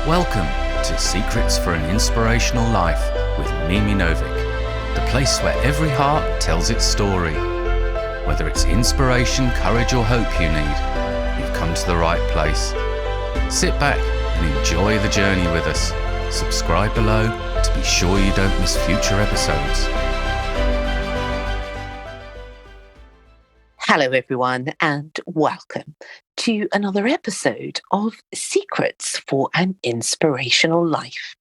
Welcome to Secrets for an Inspirational Life with Mimi Novic, the place where every heart tells its story. Whether it's inspiration, courage or hope you need, you've come to the right place. Sit back and enjoy the journey with us. Subscribe below to be sure you don't miss future episodes. Hello everyone and welcome to another episode of Secrets for an Inspirational Life.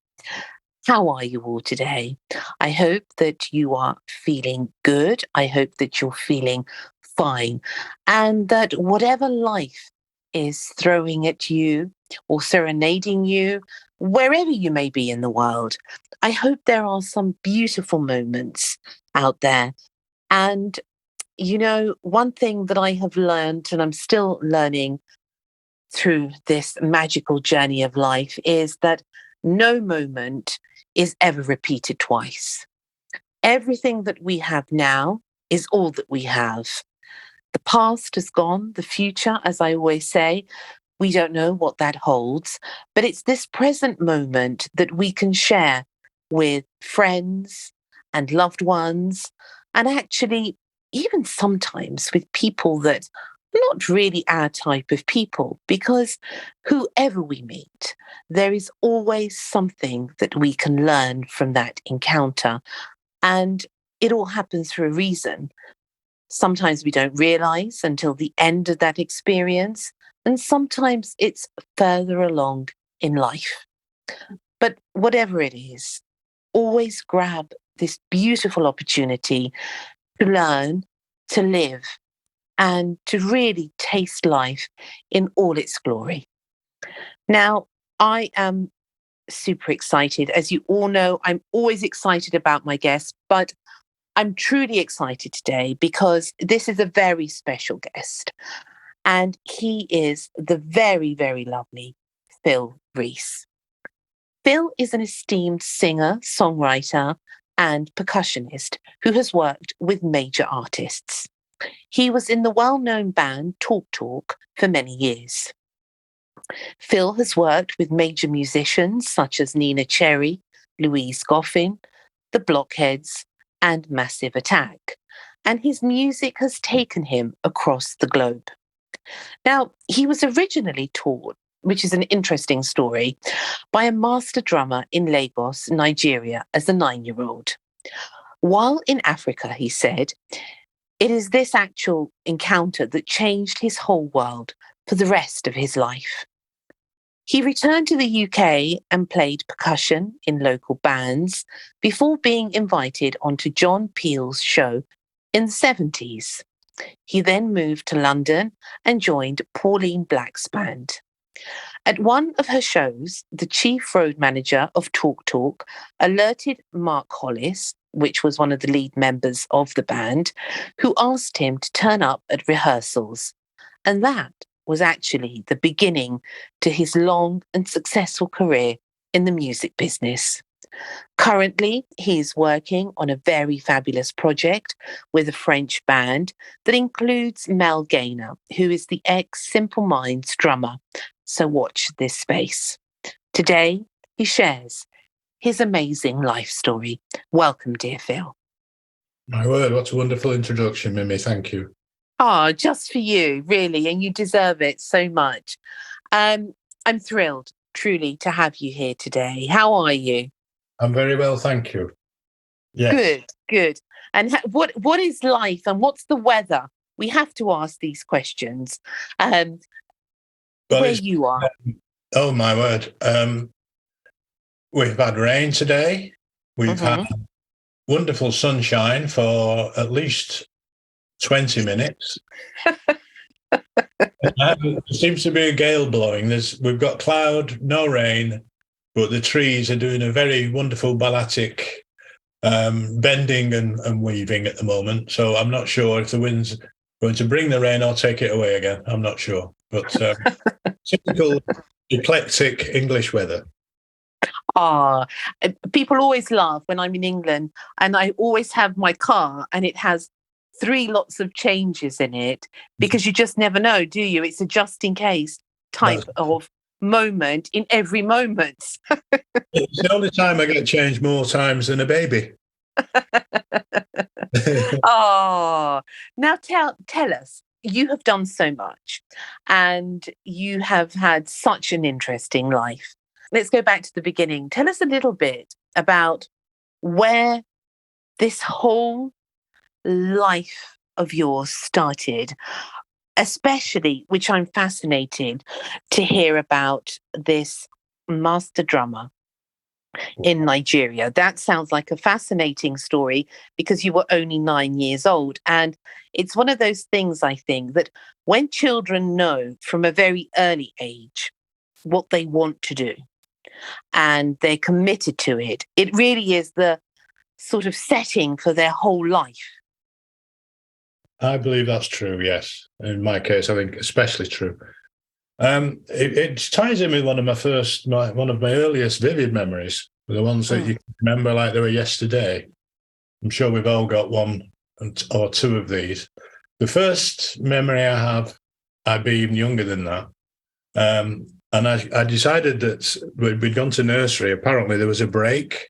How are you all today? I hope that you are feeling good. I hope that you're feeling fine and that whatever life is throwing at you or serenading you, wherever you may be in the world, I hope there are some beautiful moments out there. And you know, one thing that I have learned, and I'm still learning through this magical journey of life, is that no moment is ever repeated twice. Everything that we have now is all that we have. The past is gone, the future, as I always say, we don't know what that holds, but it's this present moment that we can share with friends and loved ones, and actually even sometimes with people that are not really our type of people, because whoever we meet, there is always something that we can learn from that encounter. And it all happens for a reason. Sometimes we don't realize until the end of that experience, and sometimes it's further along in life. But whatever it is, always grab this beautiful opportunity to learn, to live, and to really taste life in all its glory. Now, I am super excited. As you all know, I'm always excited about my guests, but I'm truly excited today because this is a very special guest. And he is the very, very lovely Phil Reis. Phil is an esteemed singer, songwriter, and percussionist who has worked with major artists. He was in the well-known band Talk Talk for many years. Phil has worked with major musicians such as Neneh Cherry, Louise Goffin, the Blockheads and Massive Attack, and his music has taken him across the globe. Now, he was originally taught, which is an interesting story, by a master drummer in Lagos, Nigeria, as a 9-year-old. While in Africa, he said, it is this actual encounter that changed his whole world for the rest of his life. He returned to the UK and played percussion in local bands before being invited onto John Peel's show in the 70s. He then moved to London and joined Pauline Black's band. At one of her shows, the chief road manager of Talk Talk alerted Mark Hollis, which was one of the lead members of the band, who asked him to turn up at rehearsals. And that was actually the beginning to his long and successful career in the music business. Currently, he is working on a very fabulous project with a French band that includes Mel Gaynor, who is the ex-Simple Minds drummer. So watch this space. Today, he shares his amazing life story. Welcome, dear Phil. My word, what a wonderful introduction, Mimi. Thank you. Oh, just for you, really, and you deserve it so much. I'm thrilled, truly, to have you here today. How are you? I'm very well, thank you. Yes. Good. And what is life and what's the weather? We have to ask these questions. Where you are. Oh, my word. We've had rain today. We've had wonderful sunshine for at least 20 minutes. There seems to be a gale blowing. We've got cloud, no rain, but the trees are doing a very wonderful balletic bending and weaving at the moment. So I'm not sure if the wind's going to bring the rain or take it away again. I'm not sure. But typical eclectic English weather. People always laugh when I'm in England and I always have my car and it has 3 lots of changes in it because you just never know, do you? It's a just in case type of moment in every moment. It's the only time I get changed more times than a baby. Oh, now tell us, you have done so much and you have had such an interesting life. Let's go back to the beginning. Tell us a little bit about where this whole life of yours started, especially, which I'm fascinated to hear about, this master drummer in Nigeria. That sounds like a fascinating story because you were only 9 years old. And it's one of those things, I think, that when children know from a very early age what they want to do and they're committed to it, it really is the sort of setting for their whole life. I believe that's true, yes. In my case, I think especially true. It ties in with one of my earliest vivid memories, the ones that you remember like they were yesterday. I'm sure we've all got one or two of these. The first memory I have, I'd be even younger than that. And I decided that we'd gone to nursery. Apparently there was a break,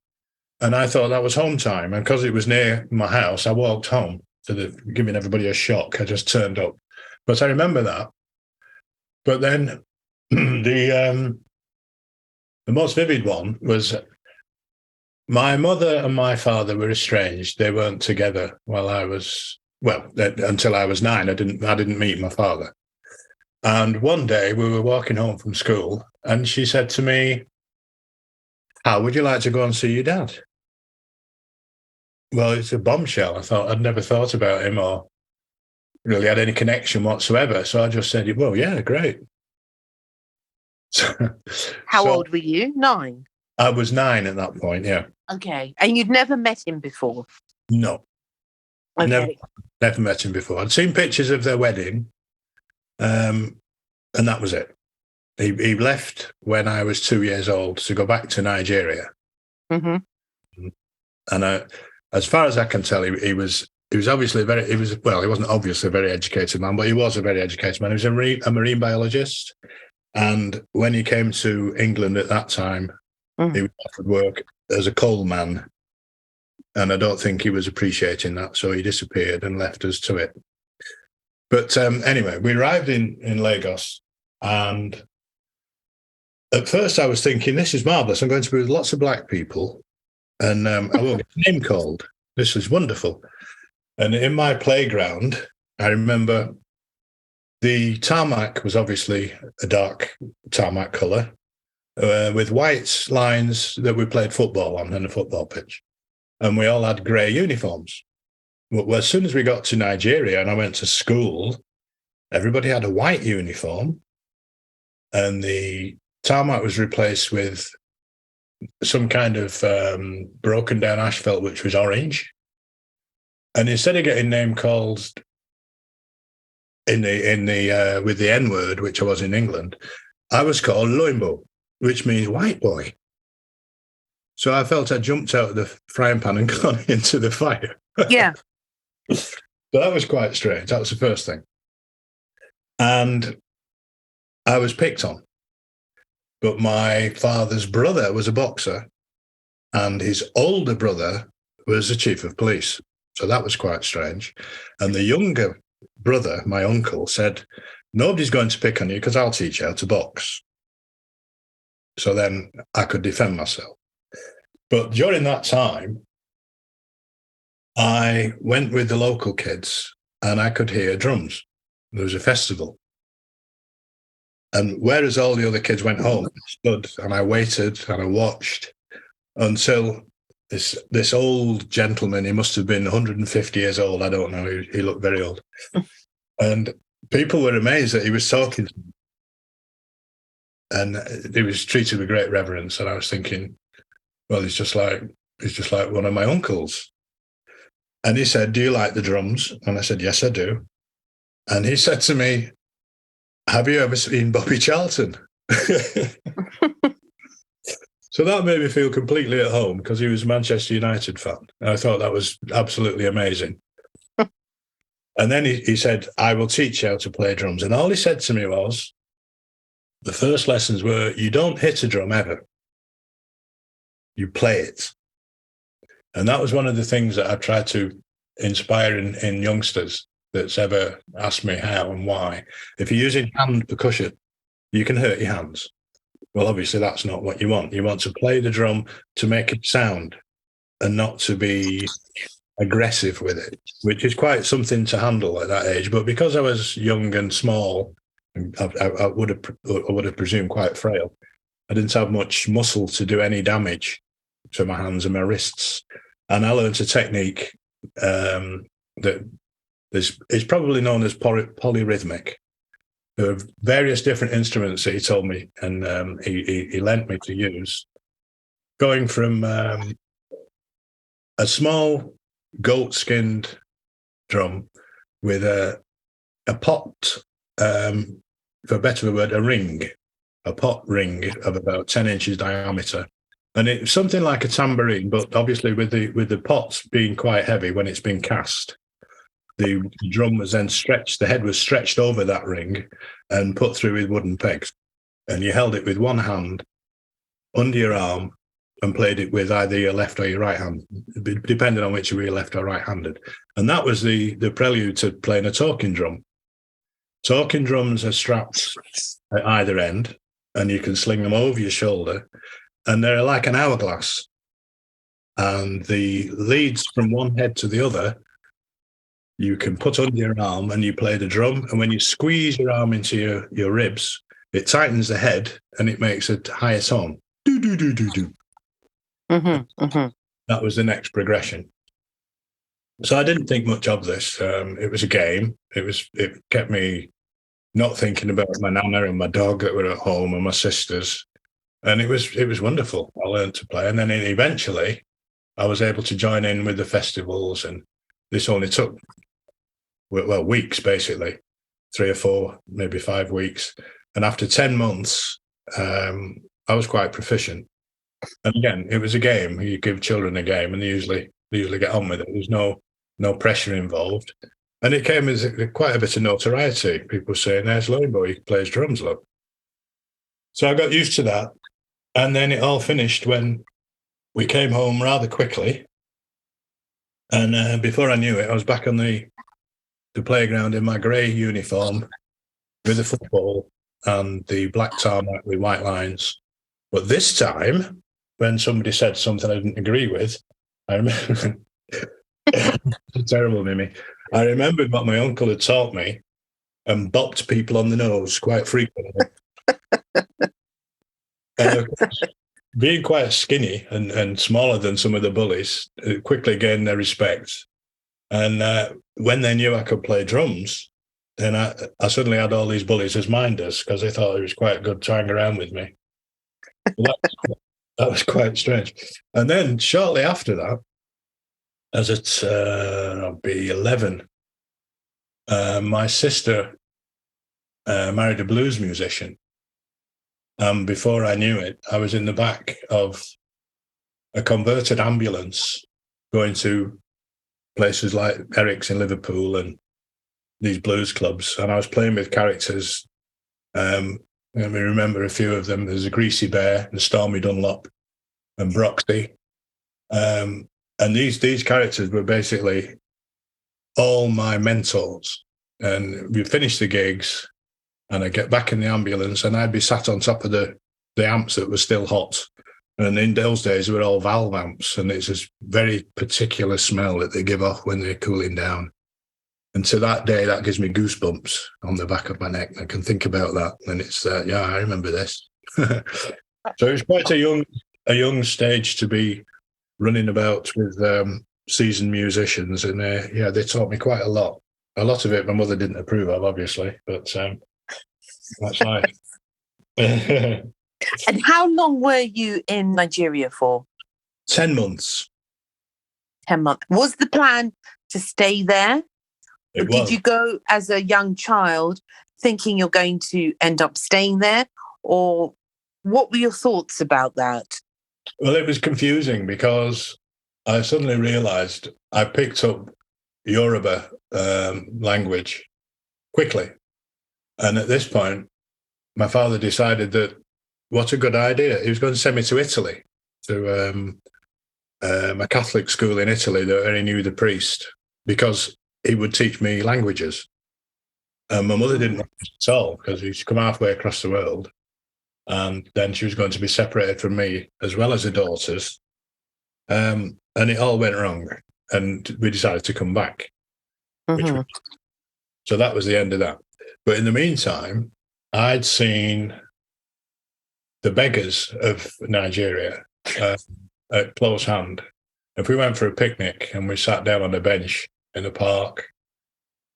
and I thought that was home time. And because it was near my house, I walked home, giving everybody a shock. I just turned up. But I remember that. But then the most vivid one was my mother and my father were estranged. They weren't together until I was 9. I didn't meet my father. And one day we were walking home from school and she said to me, "How would you like to go and see your dad?" Well, it's a bombshell. I'd never thought about him or really had any connection whatsoever. So I just said, "Well, yeah, great." How old were you? 9? I was 9 at that point, yeah. Okay. And you'd never met him before? No. Okay. Never met him before. I'd seen pictures of their wedding, and that was it. He left when I was 2 years old to go back to Nigeria. Mm-hmm. And as far as I can tell, he was obviously he wasn't obviously a very educated man, but he was a very educated man. He was a marine biologist. And when he came to England at that time, he was offered work as a coal man. And I don't think he was appreciating that. So he disappeared and left us to it. But anyway, we arrived in Lagos. And at first I was thinking, this is marvellous. I'm going to be with lots of black people. And I won't get a name called. This is wonderful. And in my playground, I remember the tarmac was obviously a dark tarmac colour with white lines that we played football on a football pitch. And we all had grey uniforms. Well, as soon as we got to Nigeria and I went to school, everybody had a white uniform and the tarmac was replaced with some kind of broken down asphalt, which was orange. And instead of getting name called with the N word, which I was in England, I was called Loimbo, which means white boy. So I felt I jumped out of the frying pan and gone into the fire. Yeah. So that was quite strange. That was the first thing. And I was picked on. But my father's brother was a boxer and his older brother was the chief of police. So that was quite strange. And the younger brother, my uncle, said, "Nobody's going to pick on you because I'll teach you how to box." So then I could defend myself. But during that time, I went with the local kids and I could hear drums. There was a festival. And whereas all the other kids went home, I stood and I waited and I watched until this old gentleman, he must have been 150 years old, I don't know, he looked very old. And people were amazed that he was talking to them. And he was treated with great reverence. And I was thinking, well, he's just like one of my uncles. And he said, "Do you like the drums?" And I said, "Yes, I do." And he said to me, "Have you ever seen Bobby Charlton?" So that made me feel completely at home because he was a Manchester United fan. And I thought that was absolutely amazing. And then he said, "I will teach you how to play drums." And all he said to me was, the first lessons were you don't hit a drum ever. You play it. And that was one of the things that I tried to inspire in youngsters that's ever asked me how and why. If you're using hand percussion, you can hurt your hands. Well, obviously, that's not what you want. You want to play the drum to make it sound and not to be aggressive with it, which is quite something to handle at that age. But because I was young and small, I would have presumed quite frail, I didn't have much muscle to do any damage to my hands and my wrists. And I learned a technique that is probably known as polyrhythmic. There are various different instruments that he told me, and he lent me to use, going from a small goat-skinned drum with a pot, for better word, a pot ring of about 10 inches diameter. And it's something like a tambourine, but obviously with the pot being quite heavy when it's been cast, the drum was then stretched, the head was stretched over that ring and put through with wooden pegs. And you held it with one hand under your arm and played it with either your left or your right hand, depending on which you were left or right-handed. And that was the prelude to playing a talking drum. Talking drums are strapped at either end, and you can sling them over your shoulder, and they're like an hourglass. And the leads from one head to the other, you can put under your arm and you play the drum. And when you squeeze your arm into your ribs, it tightens the head and it makes a higher tone. Do, do, do, do, do. Mm-hmm, mm-hmm. That was the next progression. So I didn't think much of this. It was a game. It kept me not thinking about my nana and my dog that were at home and my sisters. And it was wonderful. I learned to play. And then eventually I was able to join in with the festivals. And this only took, well, weeks, basically, 3 or 4, maybe 5 weeks. And after 10 months, I was quite proficient. And again, it was a game. You give children a game and they usually get on with it. There's no pressure involved. And it came as quite a bit of notoriety. People saying, there's Lobo, he plays drums, look. So I got used to that. And then it all finished when we came home rather quickly. And before I knew it, I was back on the playground in my grey uniform with the football and the black tarmac with white lines. But this time, when somebody said something I didn't agree with, I remember... Terrible, Mimi. I remembered what my uncle had taught me and bopped people on the nose quite frequently. Being quite skinny and smaller than some of the bullies, quickly gained their respect. And when they knew I could play drums, then I suddenly had all these bullies as minders because they thought it was quite good to hang around with me. That was quite strange. And then shortly after that, as I'll be 11, my sister married a blues musician. And before I knew it, I was in the back of a converted ambulance going to places like Eric's in Liverpool and these blues clubs. And I was playing with characters. Let me remember a few of them. There's a Greasy Bear and Stormy Dunlop and Broxy. And these characters were basically all my mentors. And we finished the gigs and I'd get back in the ambulance and I'd be sat on top of the amps that were still hot. And in those days, they were all valve amps. And it's this very particular smell that they give off when they're cooling down. And to that day, that gives me goosebumps on the back of my neck. I can think about that. And it's, yeah, I remember this. So it was quite a young stage to be running about with seasoned musicians. And yeah, they taught me quite a lot. A lot of it my mother didn't approve of, obviously, but that's life. And how long were you in Nigeria for? 10 months. 10 months. Was the plan to stay there? It Did was. you go as a young child thinking you're going to end up staying there? Or what were your thoughts about that? Well, it was confusing because I suddenly realised I picked up Yoruba language quickly. And at this point, my father decided that what a good idea. He was going to send me to Italy, to a Catholic school in Italy that only knew the priest, because he would teach me languages. And my mother didn't know this at all, because she'd come halfway across the world. And then she was going to be separated from me as well as her daughters. And it all went wrong. And we decided to come back. So that was the end of that. But in the meantime, I'd seen the beggars of Nigeria at close hand. If we went for a picnic and we sat down on a bench in the park,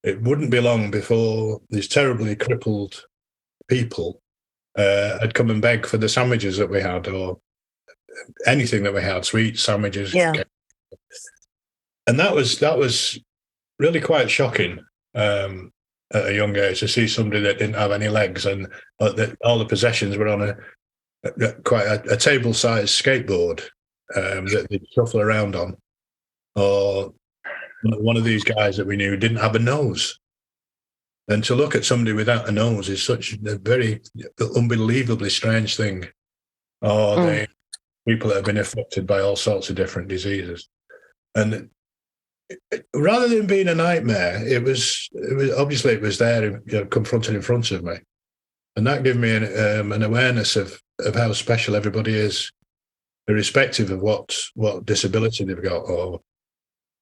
it wouldn't be long before these terribly crippled people had come and beg for the sandwiches that we had, or anything that we had, sweets, sandwiches. Yeah. And that was really quite shocking at a young age, to see somebody that didn't have any legs, and all the possessions were on quite a table-sized skateboard that they'd shuffle around on, or one of these guys that we knew didn't have a nose. And to look at somebody without a nose is such a very unbelievably strange thing. Or people that have been affected by all sorts of different diseases. And rather than being a nightmare, it was obviously it was there, confronted in front of me. And that gave me an awareness of how special everybody is, irrespective of what disability they've got, or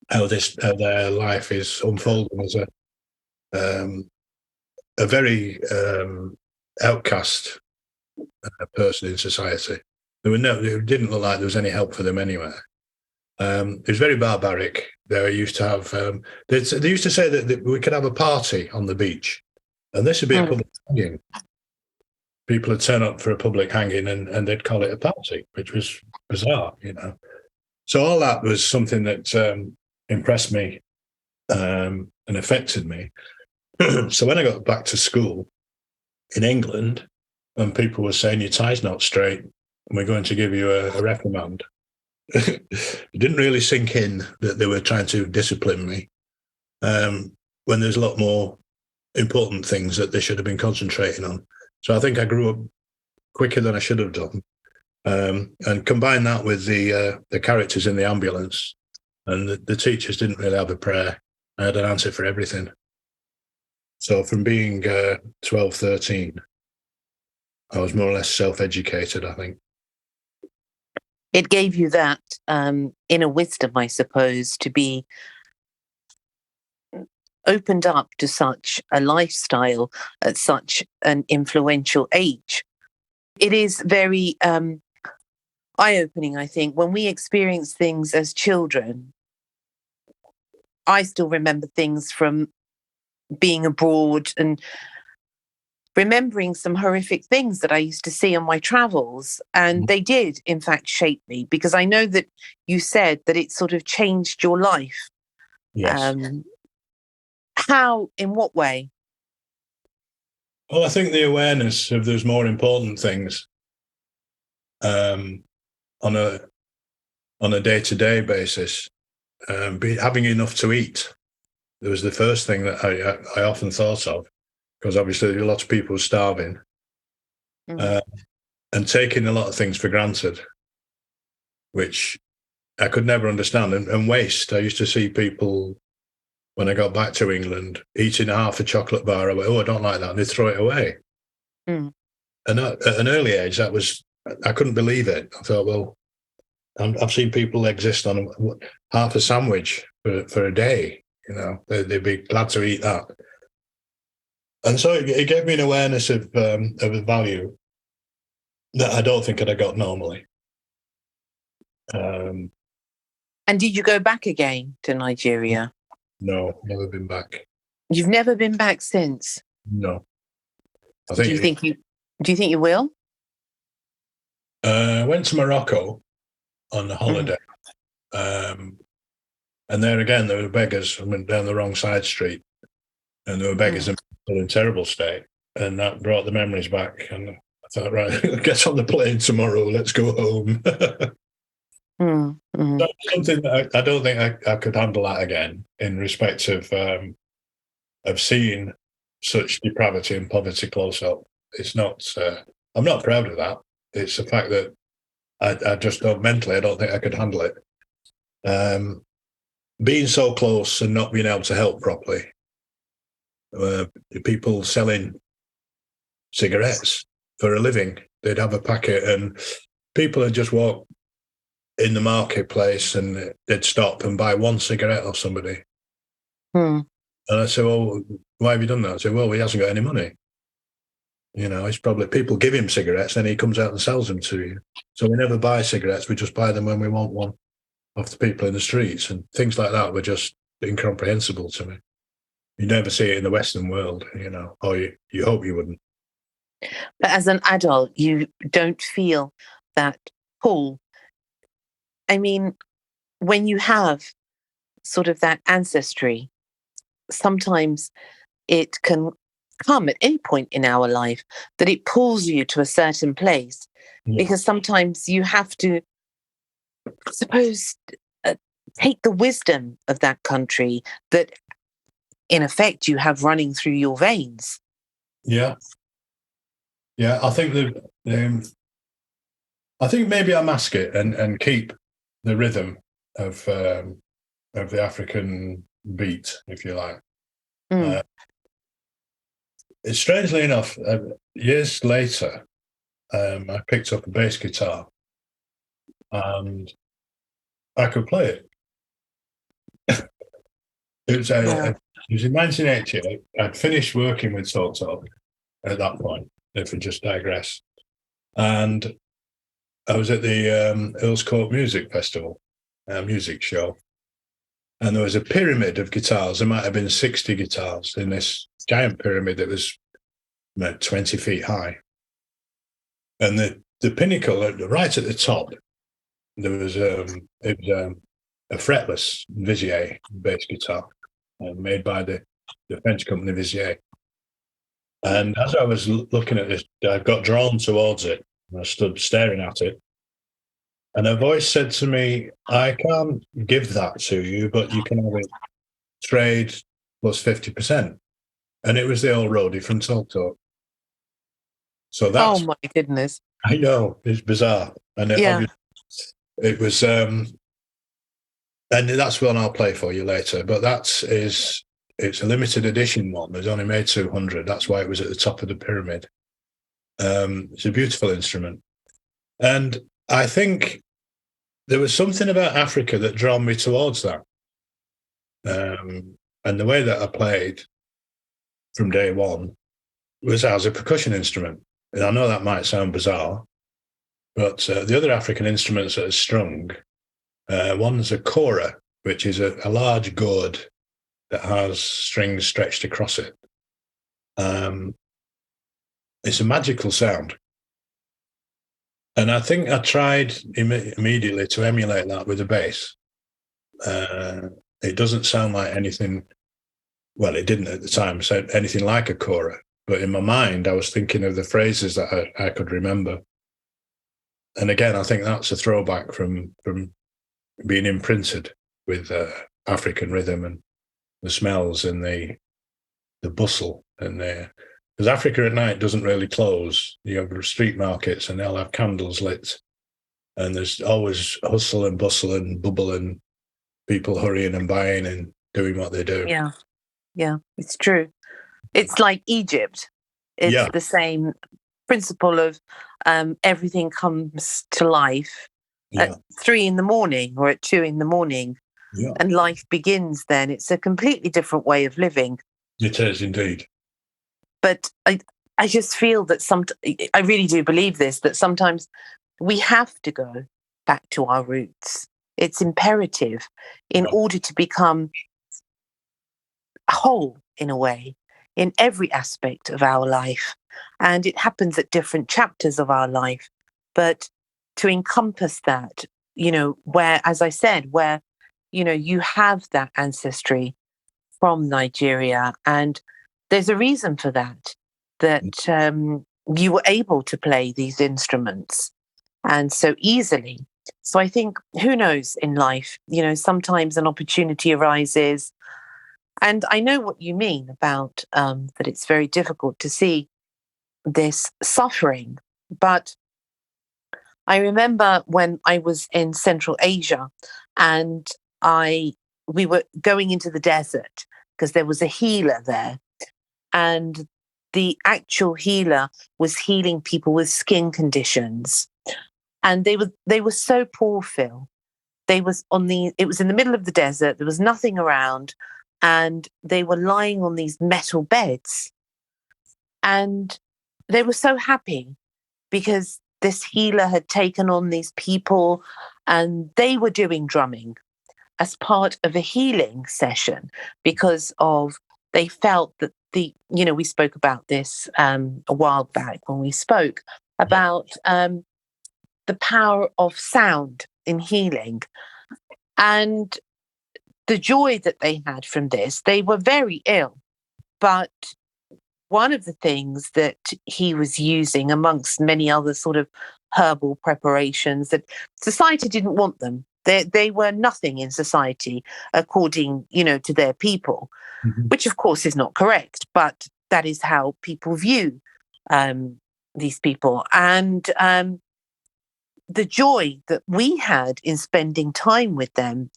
how their life is unfolding as a very outcast person in society. It didn't look like there was any help for them anywhere. It was very barbaric. They used to have. They used to say that we could have a party on the beach, and this would be a public hanging. People would turn up for a public hanging, and they'd call it a party, which was bizarre, So all that was something that impressed me and affected me. So when I got back to school in England, and people were saying your tie's not straight, and we're going to give you a reprimand, it didn't really sink in that they were trying to discipline me, when there's a lot more important things that they should have been concentrating on. So I think I grew up quicker than I should have done. And combine that with the characters in the ambulance, and the teachers didn't really have a prayer. I had an answer for everything. So from being 12, 13, I was more or less self-educated, I think. It gave you that inner wisdom, I suppose, to be opened up to such a lifestyle at such an influential age. It is very eye-opening, I think. When we experience things as children, I still remember things from being abroad and remembering some horrific things that I used to see on my travels. And they did, in fact, shape me, because I know that you said that it sort of changed your life. Yes. How, in what way? Well, I think the awareness of those more important things on a day-to-day basis, having enough to eat. It was the first thing that I often thought of, because obviously a lot of people were starving, and taking a lot of things for granted, which I could never understand. And waste. I used to see people, when I got back to England, eating half a chocolate bar away. Oh, I don't like that. And they throw it away. And at an early age, I couldn't believe it. I thought, well, I've seen people exist on half a sandwich for a day. They'd be glad to eat that. And so it gave me an awareness of a value that I don't think I'd have got normally. And did you go back again to Nigeria? No, never been back. You've never been back since? No. Do you think you will? I went to Morocco on a holiday. And there again, there were beggars. I went down the wrong side street, and there were beggars in terrible state. And that brought the memories back. And I thought, right, get on the plane tomorrow. Let's go home. That's something that I don't think I could handle that again, in respect of seeing such depravity and poverty close up. It's not. I'm not proud of that. It's the fact that I just don't mentally. I don't think I could handle it. Being so close and not being able to help properly. People selling cigarettes for a living. They'd have a packet, and people would just walk in the marketplace, and they'd stop and buy one cigarette off somebody. Hmm. And I said, "Well, why have you done that?" I said, "Well, he hasn't got any money. You know, it's probably people give him cigarettes, then he comes out and sells them to you. So we never buy cigarettes; we just buy them when we want one off the people in the streets." And things like that were just incomprehensible to me. You never see it in the Western world, you know, or you hope you wouldn't. But as an adult, you don't feel that pull. I mean, when you have sort of that ancestry, sometimes it can come at any point in our life that it pulls you to a certain place, because sometimes you have to, I suppose, take the wisdom of that country that, in effect, you have running through your veins. Yeah, I think I think maybe I mask it and keep the rhythm of the African beat, if you like. It's strangely enough, years later, I picked up a bass guitar, and I could play it. It was in 1988. I'd finished working with Talk Talk at that point, if we just digress. And I was at the Earls Court Music Festival, music show. And there was a pyramid of guitars. There might have been 60 guitars in this giant pyramid that was about 20 feet high. And the pinnacle, right at the top, there was a fretless Vizier bass guitar made by the French company Vizier. And as I was looking at this, I got drawn towards it. And I stood staring at it. And a voice said to me, "I can't give that to you, but you can have it trade plus 50%. And it was the old roadie from Talk Talk. So that's... Oh my goodness. I know, it's bizarre. And it was, and that's one I'll play for you later, but it's a limited edition one. There's only made 200. That's why it was at the top of the pyramid. It's a beautiful instrument. And I think there was something about Africa that drew me towards that. And the way that I played from day one was as a percussion instrument. And I know that might sound bizarre, but the other African instruments that are strung, one's a kora, which is a large gourd that has strings stretched across it. It's a magical sound. And I think I tried immediately to emulate that with the bass. It doesn't sound like anything, well, it didn't at the time sound anything like a kora, but in my mind, I was thinking of the phrases that I could remember. And again, I think that's a throwback from being imprinted with African rhythm and the smells and the bustle. And because Africa at night doesn't really close. You have street markets and they'll have candles lit. And there's always hustle and bustle and bubble and people hurrying and buying and doing what they do. Yeah, it's true. It's like Egypt. It's the same principle of everything comes to life at 3 a.m. or at 2 a.m. And life begins then. It's a completely different way of living. It is indeed. But I just feel that I really do believe this, that sometimes we have to go back to our roots. It's imperative in order to become whole, in a way, in every aspect of our life. And it happens at different chapters of our life. But to encompass that, where, as I said, where, you have that ancestry from Nigeria, and there's a reason for that you were able to play these instruments and so easily. So I think, who knows in life, sometimes an opportunity arises. And I know what you mean about that it's very difficult to see this suffering. But I remember when I was in Central Asia and we were going into the desert because there was a healer there, and the actual healer was healing people with skin conditions. And they were so poor, Phil. It was in the middle of the desert, there was nothing around, and they were lying on these metal beds. And they were so happy because this healer had taken on these people and they were doing drumming as part of a healing session because they felt that we spoke about this a while back when we spoke about the power of sound in healing and the joy that they had from this. They were very ill, but one of the things that he was using amongst many other sort of herbal preparations that society didn't want them. They were nothing in society according, to their people, which of course is not correct, but that is how people view these people. And the joy that we had in spending time with them,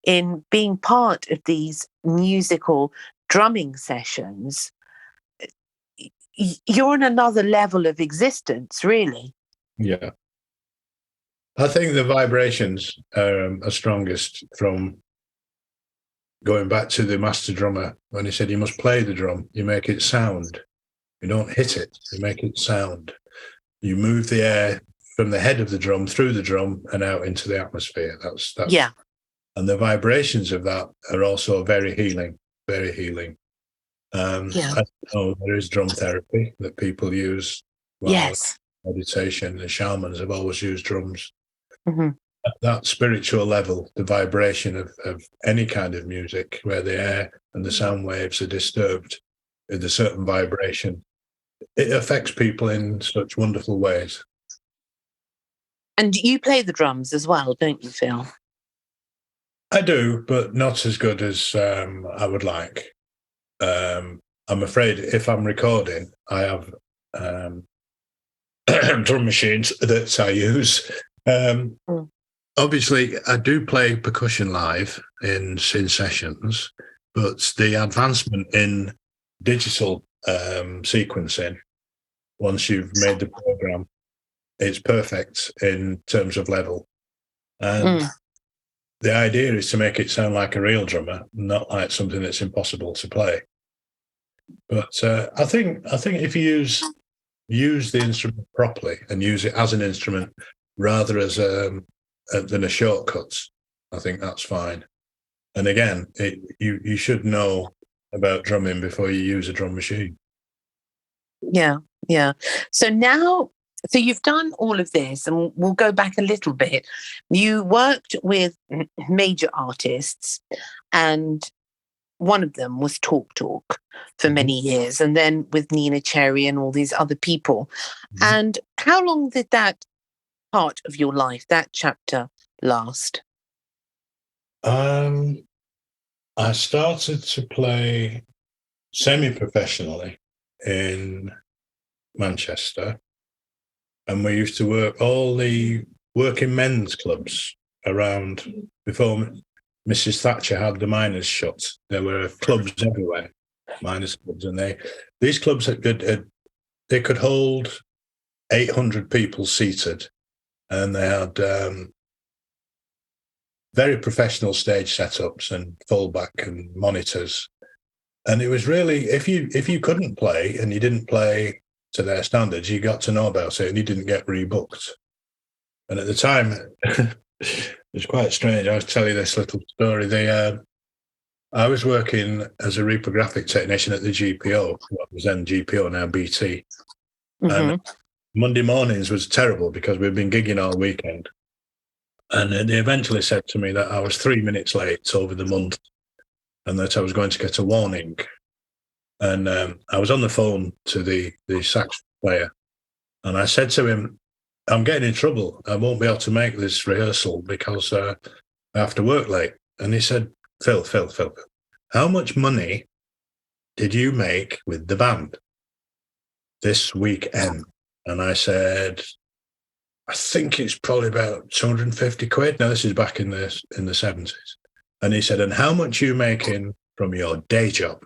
in being part of these musical drumming sessions, you're on another level of existence, really. Yeah. I think the vibrations are strongest from going back to the master drummer when he said you must play the drum, you make it sound. You don't hit it, you make it sound. You move the air from the head of the drum through the drum and out into the atmosphere. That's yeah. And the vibrations of that are also very healing, very healing. I know there is drum therapy that people use. Yes. Meditation. The shamans have always used drums. Mm-hmm. At that spiritual level, the vibration of any kind of music where the air and the sound waves are disturbed with a certain vibration, it affects people in such wonderful ways. And you play the drums as well, don't you, Phil? I do, but not as good as I would like. I'm afraid if I'm recording, I have drum machines that I use. Obviously, I do play percussion live in sessions, but the advancement in digital sequencing, once you've made the program, it's perfect in terms of level. And the idea is to make it sound like a real drummer, not like something that's impossible to play. But I think if you use the instrument properly and use it as an instrument rather as than a shortcut, I think that's fine. And again, you should know about drumming before you use a drum machine. Yeah. So you've done all of this, and we'll go back a little bit. You worked with major artists, and one of them was Talk Talk for many years, and then with Neneh Cherry and all these other people. And how long did that part of your life, that chapter, last? I started to play semi-professionally in Manchester, and we used to work all the working men's clubs around. Before Mrs. Thatcher had the miners shut, there were clubs everywhere, miners clubs, and these clubs they could hold 800 people seated, and they had very professional stage setups and fallback and monitors. And it was really, if you couldn't play and you didn't play to their standards, you got to know about it and you didn't get rebooked. And at the time, it was quite strange. I'll tell you this little story. I was working as a reprographic technician at the GPO, what was then GPO, now BT. And Monday mornings was terrible because we'd been gigging all weekend. And they eventually said to me that I was 3 minutes late over the month and that I was going to get a warning. And I was on the phone to the sax player, and I said to him, I'm getting in trouble. I won't be able to make this rehearsal because I have to work late. And he said, Phil, how much money did you make with the band? this weekend. And I said, I think it's probably about 250 quid. Now, this is back in the 70s. And he said, and how much are you making from your day job?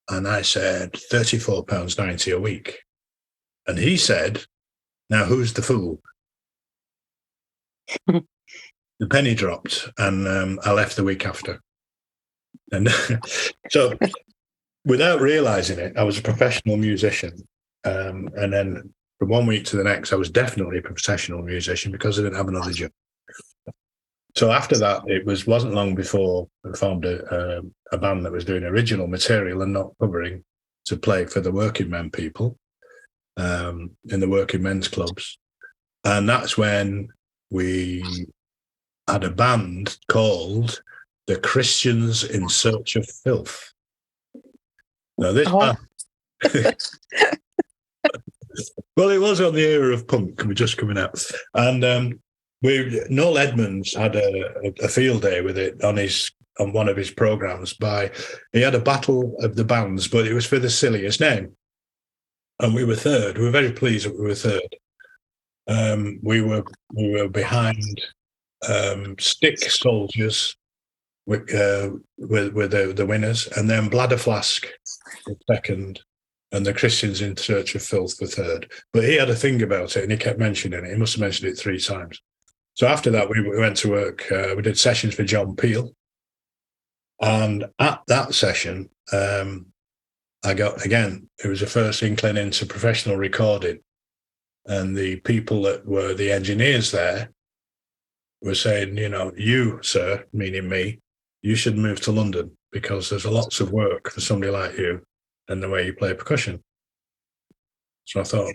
And I said, £34.90 a week. And he said, now who's the fool? The penny dropped, and I left the week after. And so without realizing it, I was a professional musician. And then from one week to the next, I was definitely a professional musician because I didn't have another job. So after that, it wasn't long before I formed a band that was doing original material and not covering to play for the working men people in the working men's clubs. And that's when we had a band called the Christians in Search of Filth. Now, this band... Well, it was on the era of punk. We're just coming out. And Noel Edmonds had a field day with it on one of his programs. He had a battle of the bands, but it was for the silliest name. And we were third. We were very pleased that we were third. We were behind Stick Soldiers with the winners, and then Bladder Flask was second, and the Christians in Search of Filth were third. But he had a thing about it, and he kept mentioning it. He must have mentioned it 3 times. So after that, we went to work. We did sessions for John Peel. And at that session, I got, again, it was the first inkling into professional recording. And the people that were the engineers there were saying, you, sir, meaning me, you should move to London because there's lots of work for somebody like you and the way you play percussion. So I thought,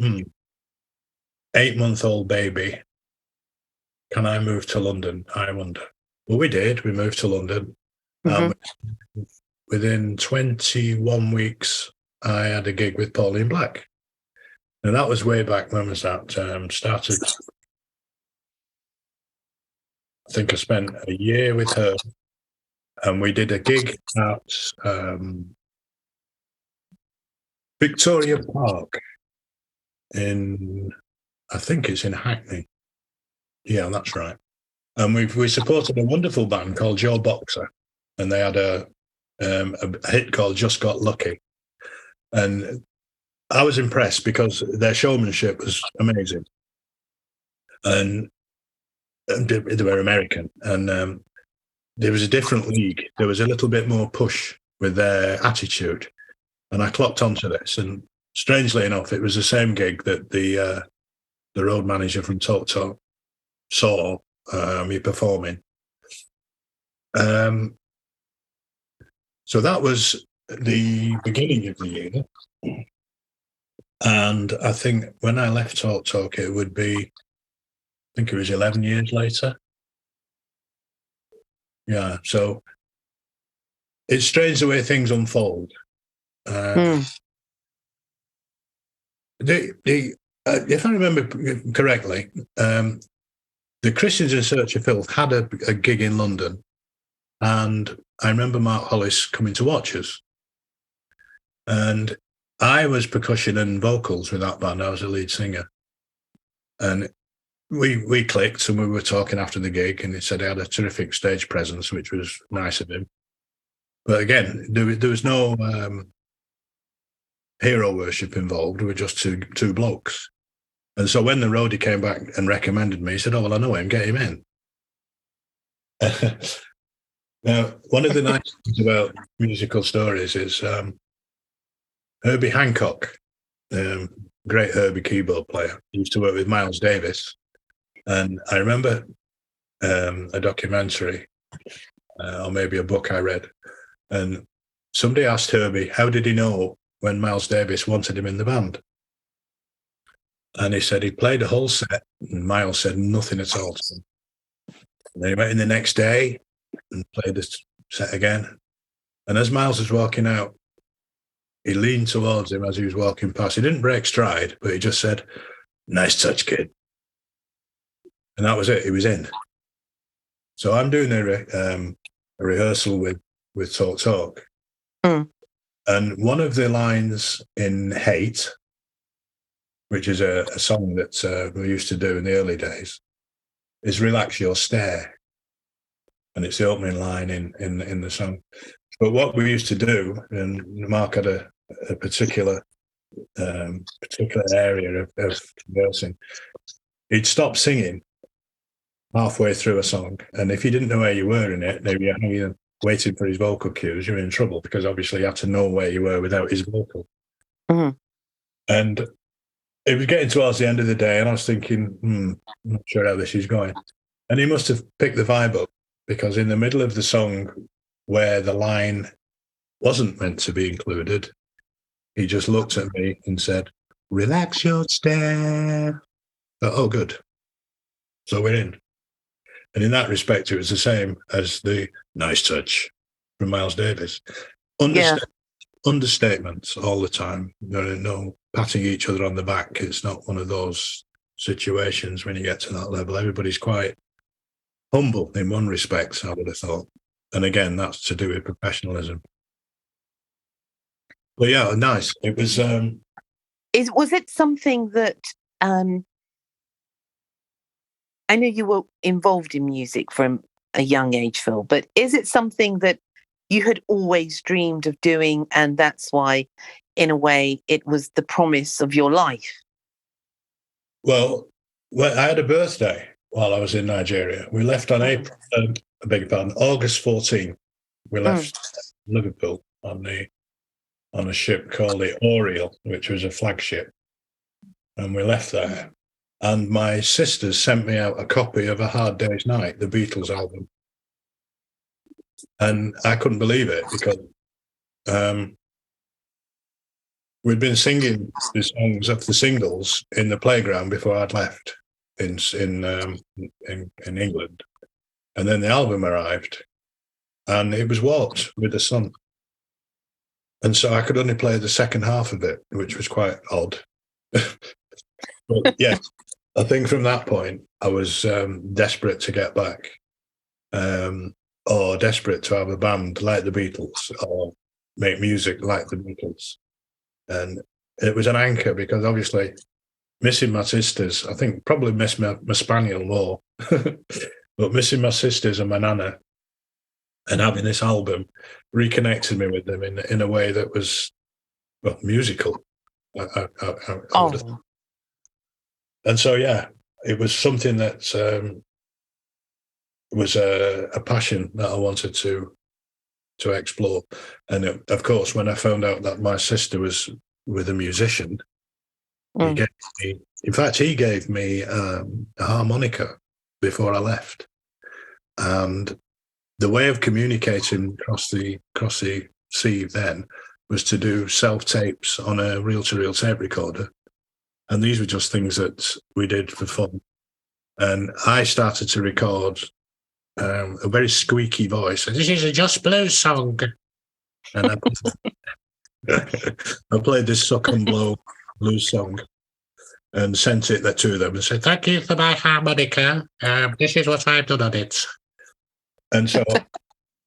8-month-old baby, can I move to London? I wonder. Well, we did. We moved to London. Within 21 weeks, I had a gig with Pauline Black. And that was way back. When was that? Started. I think I spent a year with her, and we did a gig at Victoria Park I think it's in Hackney. Yeah, that's right. And we supported a wonderful band called Joe Boxer, and they had a hit called Just Got Lucky. And I was impressed because their showmanship was amazing. And they were American. And there was a different league. There was a little bit more push with their attitude. And I clocked onto this. And strangely enough, it was the same gig that the road manager from Talk Talk saw me performing. So that was the beginning of the year. And I think when I left Talk Talk, it would be, I think it was 11 years later. Yeah, so it's strange the way things unfold. If I remember correctly, the Christians in Search of Filth had a gig in London, and I remember Mark Hollis coming to watch us. And I was percussion and vocals with that band. I was a lead singer. And we clicked, and we were talking after the gig, and he said he had a terrific stage presence, which was nice of him. But again, there was no hero worship involved. We were just two blokes. And so when the roadie came back and recommended me, he said, oh, well, I know him, get him in. Now, one of the nice things about musical stories is Herbie Hancock, great Herbie keyboard player, he used to work with Miles Davis. And I remember a documentary, or maybe a book I read, and somebody asked Herbie, how did he know when Miles Davis wanted him in the band? And he said he played a whole set, and Miles said nothing at all to him. And then he went in the next day and played the set again. And as Miles was walking out, he leaned towards him as he was walking past. He didn't break stride, but he just said, nice touch, kid. And that was it. He was in. So I'm doing a rehearsal with Talk. And one of the lines in Hate which is a song that we used to do in the early days, is "Relax Your Stare," and it's the opening line in the song. But what we used to do, and Mark had a particular area of conversing, he'd stop singing halfway through a song, and if you didn't know where you were in it, maybe you're hanging waiting for his vocal cues, you're in trouble, because obviously you had to know where you were without his vocal. Mm-hmm. And it was getting towards the end of the day, and I was thinking, I'm not sure how this is going. And he must have picked the vibe up, because in the middle of the song, where the line wasn't meant to be included, he just looked at me and said, "Relax your stare." Oh, good. So we're in. And in that respect, it was the same as the "Nice Touch" from Miles Davis. Understatements all the time. There are no patting each other on the back. It's not one of those situations when you get to that level. Everybody's quite humble in one respect, I would have thought. And again, that's to do with professionalism. But yeah, nice. It was... Was it something that... I know you were involved in music from a young age, Phil, but is it something that you had always dreamed of doing, and that's why, in a way, it was the promise of your life? Well, I had a birthday while I was in Nigeria. We left on August 14. We left Liverpool on a ship called the Oriole, which was a flagship. And we left there. And my sisters sent me out a copy of A Hard Day's Night, the Beatles album. And I couldn't believe it, because we'd been singing the songs of the singles in the playground before I'd left in England. And then the album arrived, and it was warped with the sun. And so I could only play the second half of it, which was quite odd. But yeah, I think from that point, I was desperate to get back, or desperate to have a band like the Beatles, or make music like the Beatles. And it was an anchor, because obviously missing my sisters, I think probably miss my spaniel more, but missing my sisters and my nana, and having this album reconnected me with them in a way that was, well, musical. I And so, yeah, it was something that was a passion that I wanted to explore. And of course, when I found out that my sister was with a musician, he gave me a harmonica before I left. And the way of communicating across the sea then was to do self-tapes on a reel-to-reel tape recorder. And these were just things that we did for fun. And I started to record a very squeaky voice. This is a Just Blues song. And I played this Suck and Blow blues song and sent it to them and said, "Thank you for my harmonica. This is what I've done on it." And so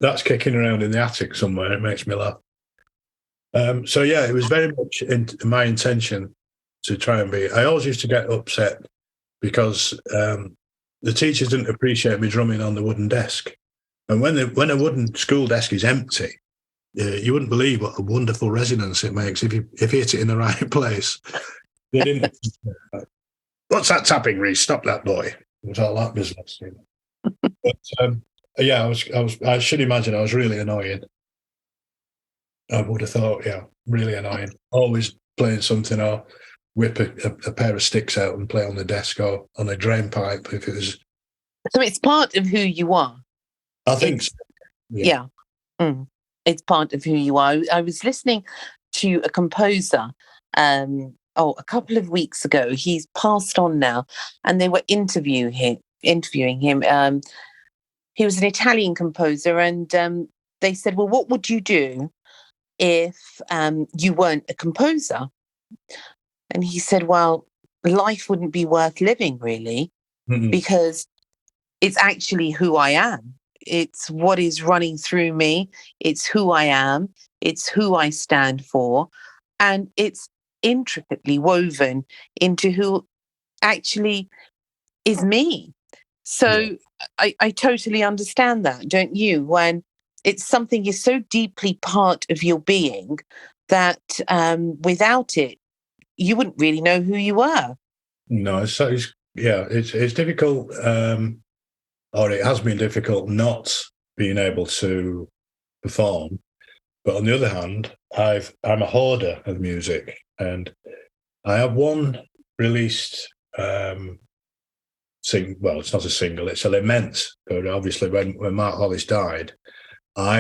that's kicking around in the attic somewhere. It makes me laugh. So, yeah, it was very much my intention to try and be. I always used to get upset because the teachers didn't appreciate me drumming on the wooden desk. And when a wooden school desk is empty, you wouldn't believe what a wonderful resonance it makes if you hit it in the right place. They didn't. What's that tapping, Reese? Stop that, boy. It was all that business. You know. But yeah, I should imagine I was really annoying. I would have thought, yeah, really annoying. Always playing something, or whip a pair of sticks out and play on the desk or on a drain pipe if it was. So it's part of who you are. I think so. Yeah. It's part of who you are. I was listening to a composer a couple of weeks ago. He's passed on now, and they were interviewing him. He was an Italian composer, and they said, "Well, what would you do if you weren't a composer?" And he said, "Well, life wouldn't be worth living, really, because it's actually who I am. It's what is running through me. It's who I am. It's who I stand for. And it's intricately woven into who actually is me. So I totally understand that, don't you? When it's something is so deeply part of your being that without it, you wouldn't really know who you were. No, it's difficult, or it has been difficult not being able to perform. But on the other hand, I'm a hoarder of music, and I have one released. Well, it's not a single; it's a lament. But obviously, when Mark Hollis died, I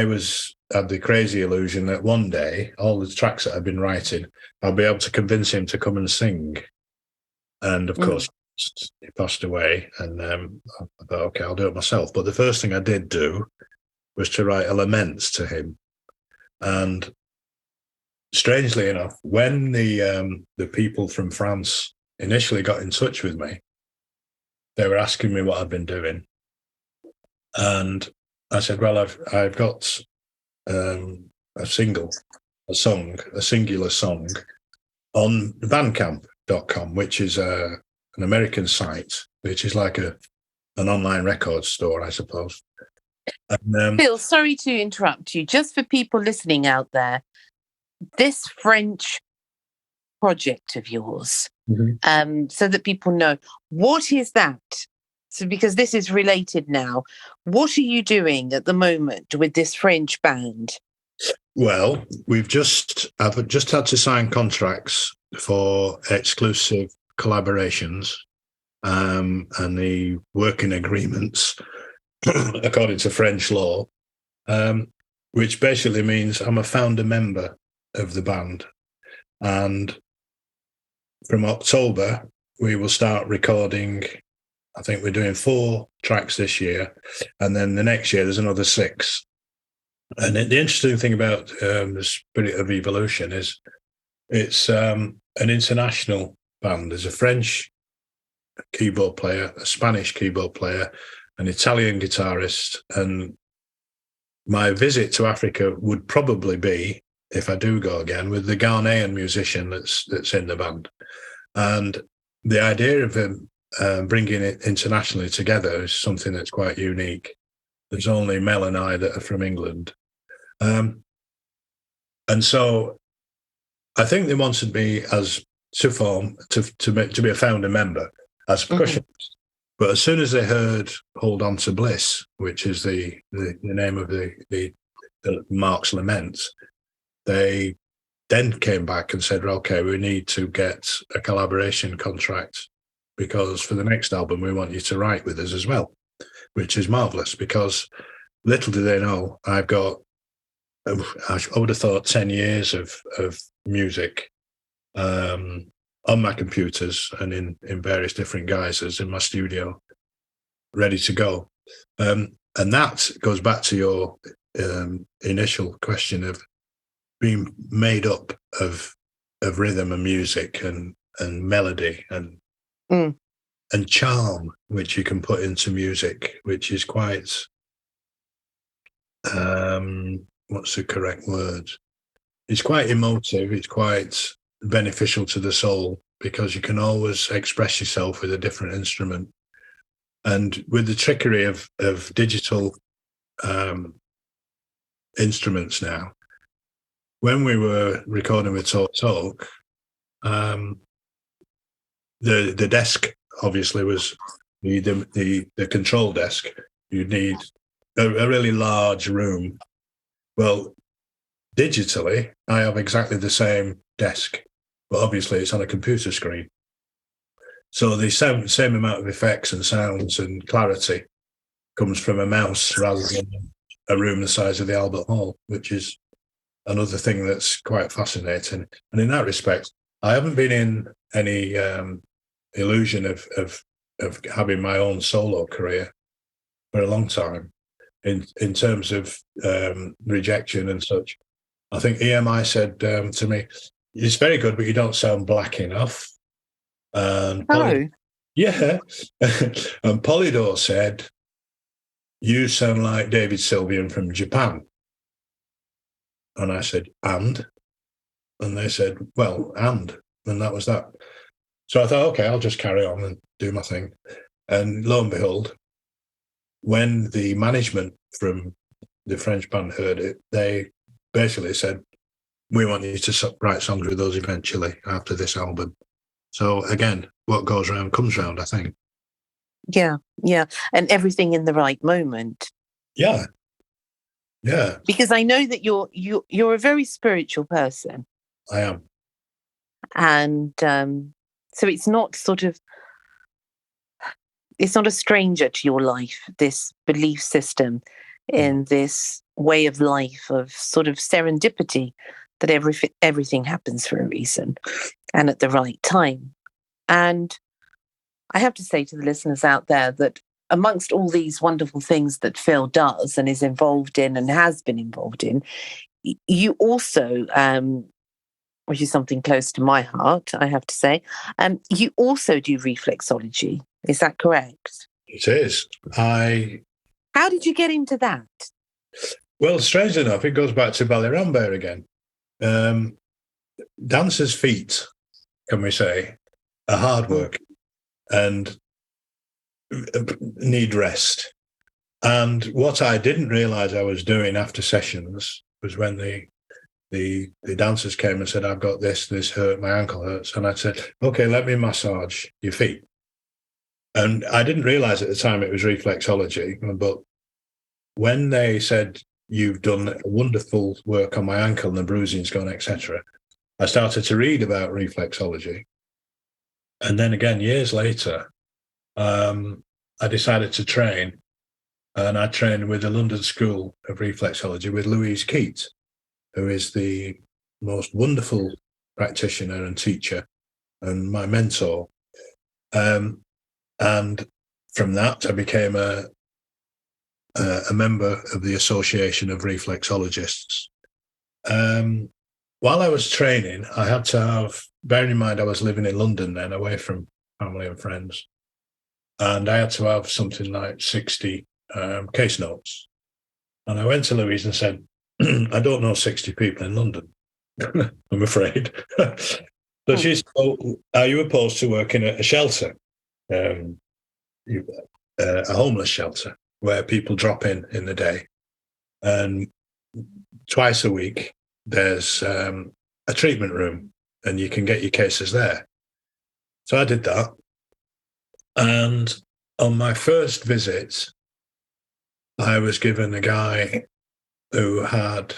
had the crazy illusion that one day all the tracks that I've been writing, I'll be able to convince him to come and sing. And of course, he passed away, and I thought, okay, I'll do it myself. But the first thing I did do was to write a lament to him. And strangely enough, when the people from France initially got in touch with me, they were asking me what I'd been doing, and I said, "Well, I've got a singular song on Bandcamp.com, which is an American site, which is like an online record store, I suppose." And, Phil, sorry to interrupt you. Just for people listening out there, this French project of yours, so that people know, what is that? So, because this is related now, what are you doing at the moment with this French band? Well, I've just had to sign contracts for exclusive collaborations, and the working agreements, according to French law, which basically means I'm a founder member of the band. And from October, we will start recording. I think we're doing 4 tracks this year, and then the next year there's another 6. And the interesting thing about the Spirit of Evolution is it's an international band. There's a French keyboard player, a Spanish keyboard player, an Italian guitarist, and my visit to Africa would probably be, if I do go again, with the Ghanaian musician that's in the band. And the idea of bringing it internationally together is something that's quite unique. There's only Mel and I that are from England. And so I think they wanted me to be a founder member as a percussionist. But as soon as they heard "Hold On to Bliss," which is the name of the Mark's Laments, they then came back and said, "Okay, we need to get a collaboration contract, because for the next album we want you to write with us as well," which is marvelous, because little do they know I've got, I would have thought, 10 years of music on my computers and in various different guises in my studio, ready to go. And that goes back to your initial question of being made up of rhythm and music and melody and charm, which you can put into music, which is quite what's the correct word? It's quite emotive. It's quite beneficial to the soul, because you can always express yourself with a different instrument. And with the trickery of digital instruments now, when we were recording with Talk, the desk obviously was the control desk. You'd need a really large room. Well, digitally, I have exactly the same desk, but obviously it's on a computer screen. So the same amount of effects and sounds and clarity comes from a mouse rather than a room the size of the Albert Hall, which is another thing that's quite fascinating. And in that respect, I haven't been in any illusion of having my own solo career for a long time. In terms of rejection and such, I think EMI said to me, "It's very good, but you don't sound black enough." And yeah, and Polydor said, "You sound like David Sylvian from Japan." And I said, and they said, "Well, and And that was that. So I thought, okay, I'll just carry on and do my thing. And lo and behold, when the management from the French band heard it, they basically said, we want you to write songs with us eventually after this album. So again, what goes round comes round, I think. Yeah. And everything in the right moment. Yeah. Because I know that you're a very spiritual person. I am. And so it's not a stranger to your life, this belief system in this way of life of sort of serendipity, that everything happens for a reason and at the right time. And I have to say to the listeners out there that amongst all these wonderful things that Phil does and is involved in and has been involved in, you also, which is something close to my heart, I have to say, you also do reflexology. Is that correct? It is. How did you get into that? Well, strangely enough, it goes back to Ballyramber again. Dancers' feet, can we say, are hard work and need rest. And what I didn't realise I was doing after sessions was when the dancers came and said, I've got this hurt, my ankle hurts. And I said, okay, let me massage your feet. And I didn't realise at the time it was reflexology, but when they said, you've done wonderful work on my ankle and the bruising's gone, etc., I started to read about reflexology. And then again, years later, I decided to train, and I trained with the London School of Reflexology with Louise Keat, who is the most wonderful practitioner and teacher and my mentor. And from that, I became a member of the Association of Reflexologists. While I was training, I had to have, bearing in mind I was living in London then, away from family and friends, and I had to have something like 60 case notes. And I went to Louise and said, I don't know 60 people in London, I'm afraid. So she said, oh, are you opposed to working at a shelter, a homeless shelter, where people drop in the day? And twice a week, there's a treatment room, and you can get your cases there. So I did that. And on my first visit, I was given a guy who had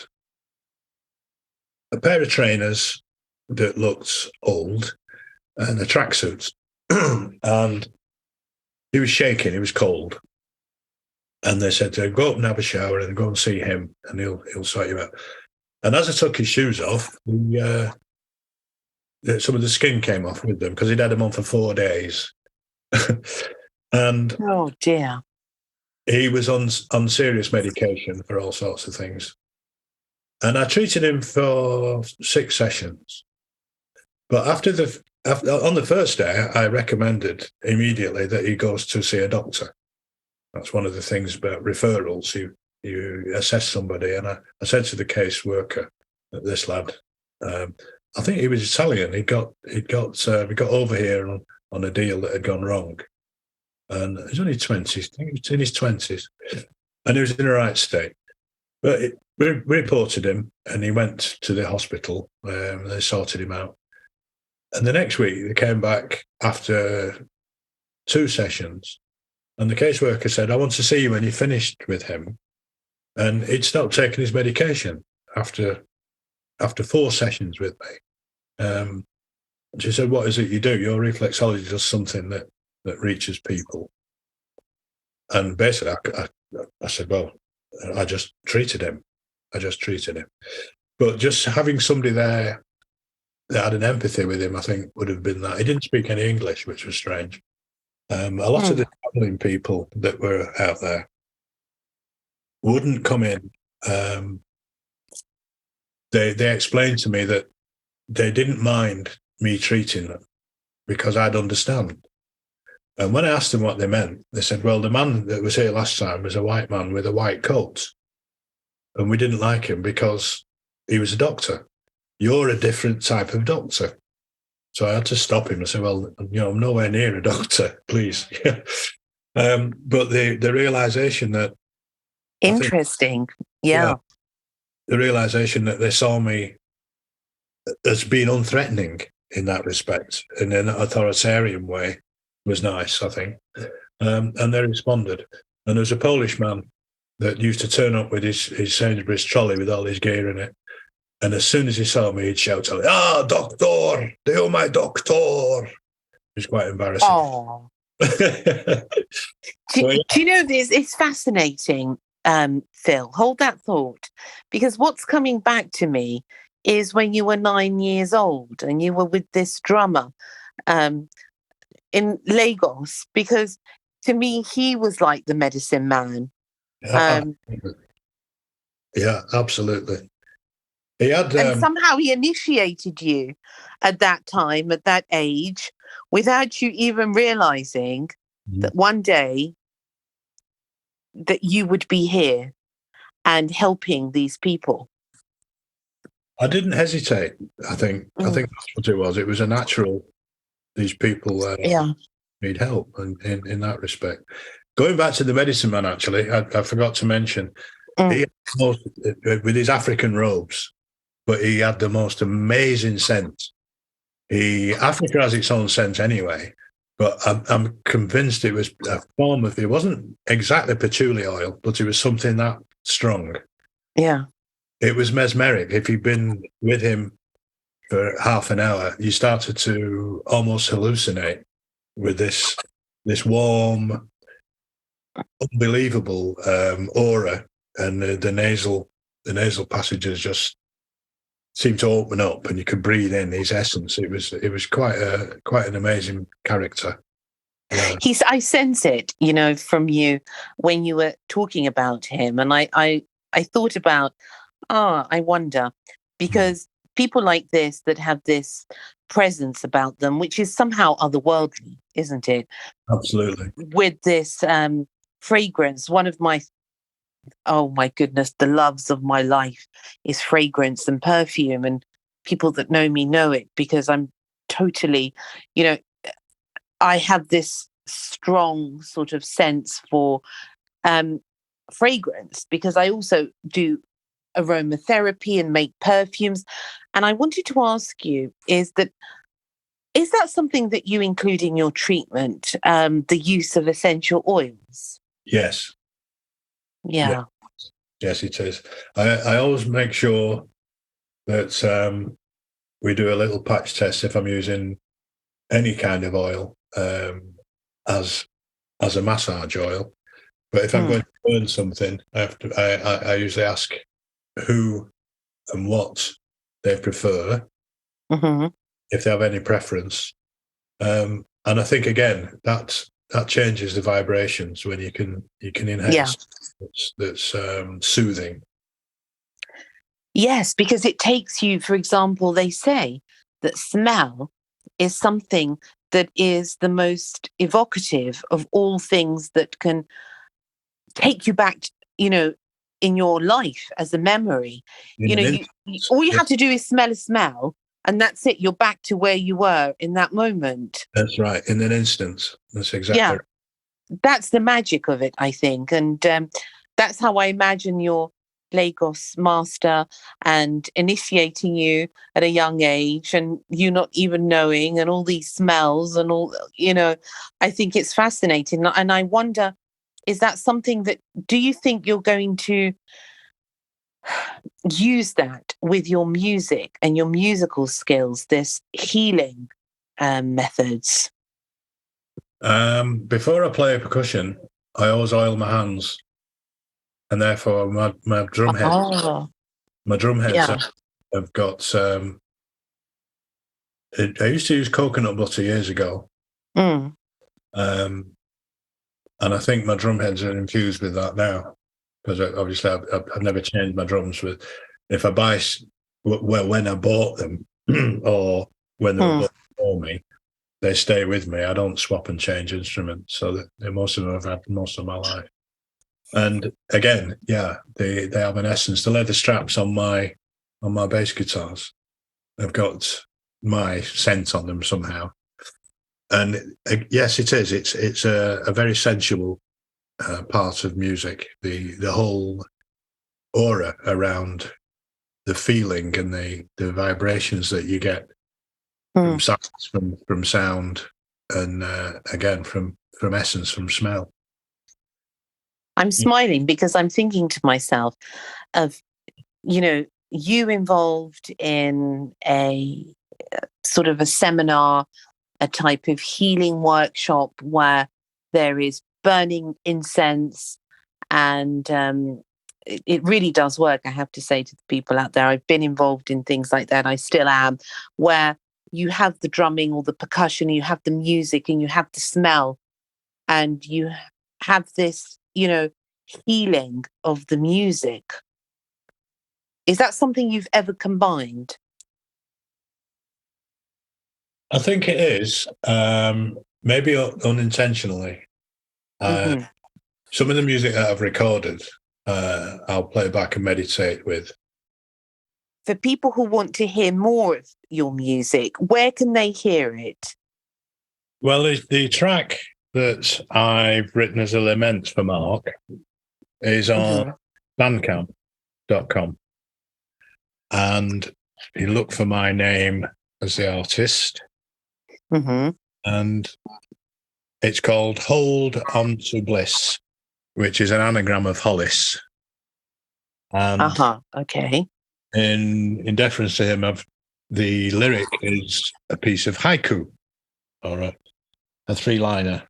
a pair of trainers that looked old and a tracksuit. And he was shaking, he was cold. And they said, go up and have a shower and go and see him, and he'll sort you out. And as I took his shoes off, some of the skin came off with them because he'd had them on for 4 days. And oh dear, he was on serious medication for all sorts of things. And I treated him for 6 sessions. But on the first day, I recommended immediately that he goes to see a doctor. That's one of the things about referrals. You assess somebody, and I said to the caseworker that this lad, I think he was Italian. We got over here on a deal that had gone wrong, and he's only 20s. I think he was in his 20s, and he was in the right state. But we reported him, and he went to the hospital. They sorted him out, and the next week they came back after 2 sessions, and the caseworker said, "I want to see you when you finished with him." And he'd stopped taking his medication after 4 sessions with me. She said, "What is it you do? Your reflexology does something that reaches people." And basically, I said, "Well, I just treated him. But just having somebody there that had an empathy with him, I think, would have been that. He didn't speak any English, which was strange. A lot of the traveling people that were out there wouldn't come in. They explained to me that they didn't mind me treating them because I'd understand. And when I asked them what they meant, they said, well, the man that was here last time was a white man with a white coat, and we didn't like him because he was a doctor. You're a different type of doctor. So I had to stop him. I said, well, I'm nowhere near a doctor, please. But the realization that... Interesting. Yeah. The realization that they saw me as being unthreatening in that respect, in an authoritarian way, was nice, I think. And they responded. And there was a Polish man that used to turn up with his Sainsbury's trolley with all his gear in it. And as soon as he saw me, he'd shout out, doctor, you're my doctor. It was quite embarrassing. Oh. Do you know this? It's fascinating, Phil. Hold that thought. Because what's coming back to me is when you were 9 years old and you were with this drummer in Lagos, because to me, he was like the medicine man. Yeah, absolutely. He had, and somehow he initiated you at that time, at that age, without you even realizing that one day that you would be here and helping these people. I didn't hesitate. I think that's what it was. It was a natural. These people need help, in that respect. Going back to the medicine man, actually, I forgot to mention, he had with his African robes, but he had the most amazing scent. Africa has its own scent anyway, but I'm convinced it was a form of. It wasn't exactly patchouli oil, but it was something that strong. Yeah. It was mesmeric. If you'd been with him for half an hour, you started to almost hallucinate with this warm, unbelievable aura, and the nasal passages just seemed to open up, and you could breathe in his essence. It was quite an amazing character. Yeah. I sense it, from you when you were talking about him, and I thought about. I wonder, because people like this that have this presence about them, which is somehow otherworldly, isn't it? Absolutely. With this fragrance, one of my, oh my goodness, the loves of my life is fragrance and perfume. And people that know me know it, because I'm totally, I have this strong sort of sense for fragrance, because I also do aromatherapy and make perfumes. And I wanted to ask you, is that something that you include in your treatment, the use of essential oils? Yes. Yeah. Yes, it is. I always make sure that we do a little patch test if I'm using any kind of oil as a massage oil. But if I'm going to burn something, I usually ask who and what they prefer, if they have any preference. And I think, again, that changes the vibrations when you can inhale that's soothing. Yes, because it takes you, for example, they say that smell is something that is the most evocative of all things that can take you back, in your life as a memory. All you have to do is smell a smell, and that's it. You're back to where you were in that moment. That's right. In an instant. That's exactly right. That's the magic of it, I think. And that's how I imagine your Lagos master and initiating you at a young age, and you not even knowing, and all these smells and all, I think it's fascinating. And I wonder, is that something that, do you think you're going to use that with your music and your musical skills, this healing methods? Before I play percussion, I always oil my hands, and therefore my drum heads have got. I used to use coconut butter years ago, and I think my drum heads are infused with that now, because obviously I've never changed my drums with. If I buy, when I bought them or when they were bought for me, they stay with me. I don't swap and change instruments, so that most of them I've had most of my life. And again, they have an essence. The leather straps on my bass guitars, they've got my scent on them somehow. And yes, it is. It's a very sensual part of music. The whole aura around the feeling and the vibrations that you get from sounds, from sound, and again from essence, from smell. I'm smiling because I'm thinking to myself of, you involved in a sort of a seminar, a type of healing workshop where there is burning incense, and it really does work, I have to say to the people out there. I've been involved in things like that, I still am, where you have the drumming or the percussion, you have the music, and you have the smell, and you have this, healing of the music. Is that something you've ever combined? I think it is, maybe unintentionally. Some of the music that I've recorded, I'll play back and meditate with. For people who want to hear more of your music, where can they hear it? Well, the track that I've written as a lament for Mark is on bandcamp.com. And you look for my name as the artist. And it's called Hold On to Bliss, which is an anagram of Hollis. And okay. In deference to him, the lyric is a piece of haiku, or a 3-liner.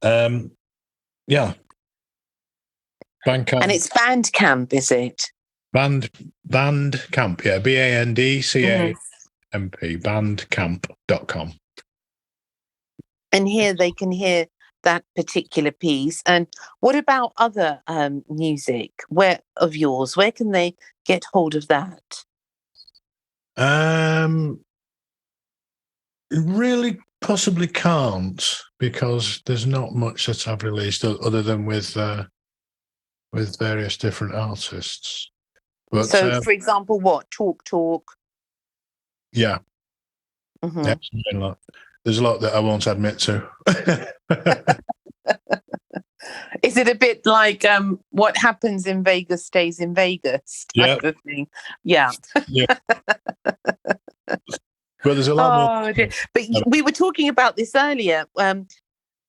Yeah. Bandcamp. And it's Bandcamp, is it? Bandcamp, yeah. BANDCAMP, bandcamp.com. And here they can hear that particular piece. And what about other music of yours? Where can they get hold of that? Really possibly can't, because there's not much that I've released other than with various different artists. But, so, for example, what? Talk? Yeah. Yeah, there's a lot that I won't admit to. Is it a bit like what happens in Vegas stays in Vegas type of thing? Yeah. Yeah. Well, there's a lot more. Dear. But we were talking about this earlier,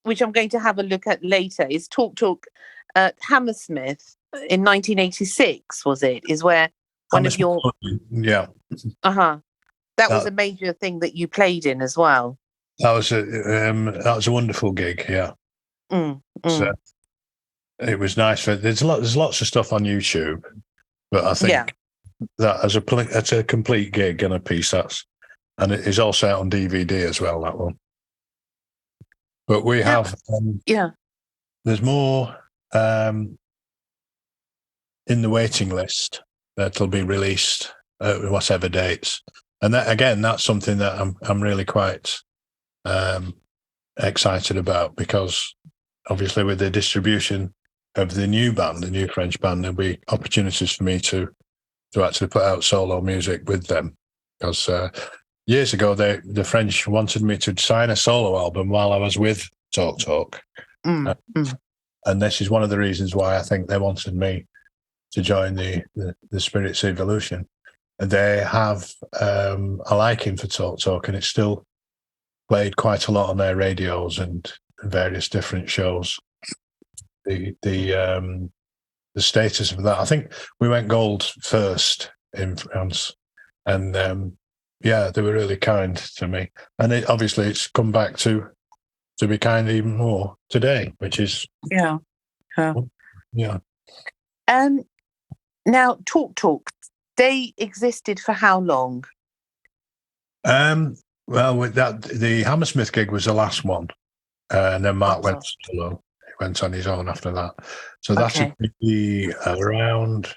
which I'm going to have a look at later, is Talk at Hammersmith in 1986, was it? Is where one of your... Yeah. That was a major thing that you played in as well. That was a wonderful gig, yeah. So it was nice. There's lots of stuff on YouTube, but I think that as a complete gig and a piece, and it is also out on DVD as well, that one. But we have there's more in the waiting list that'll be released at whatever dates. And that, again, that's something that I'm really quite excited about, because obviously with the distribution of the new French band, there'll be opportunities for me to actually put out solo music with them. Because years ago, the French wanted me to sign a solo album while I was with Talk. And this is one of the reasons why I think they wanted me to join the Spirits Evolution. They have a liking for Talk, and it's still played quite a lot on their radios and various different shows. The status of that, I think we went gold first in France, and they were really kind to me. And obviously it's come back to be kind even more today, which is yeah. Now Talk. They existed for how long? Well, with that, the Hammersmith gig was the last one, and then Mark went solo. He went on his own after that. So that would be around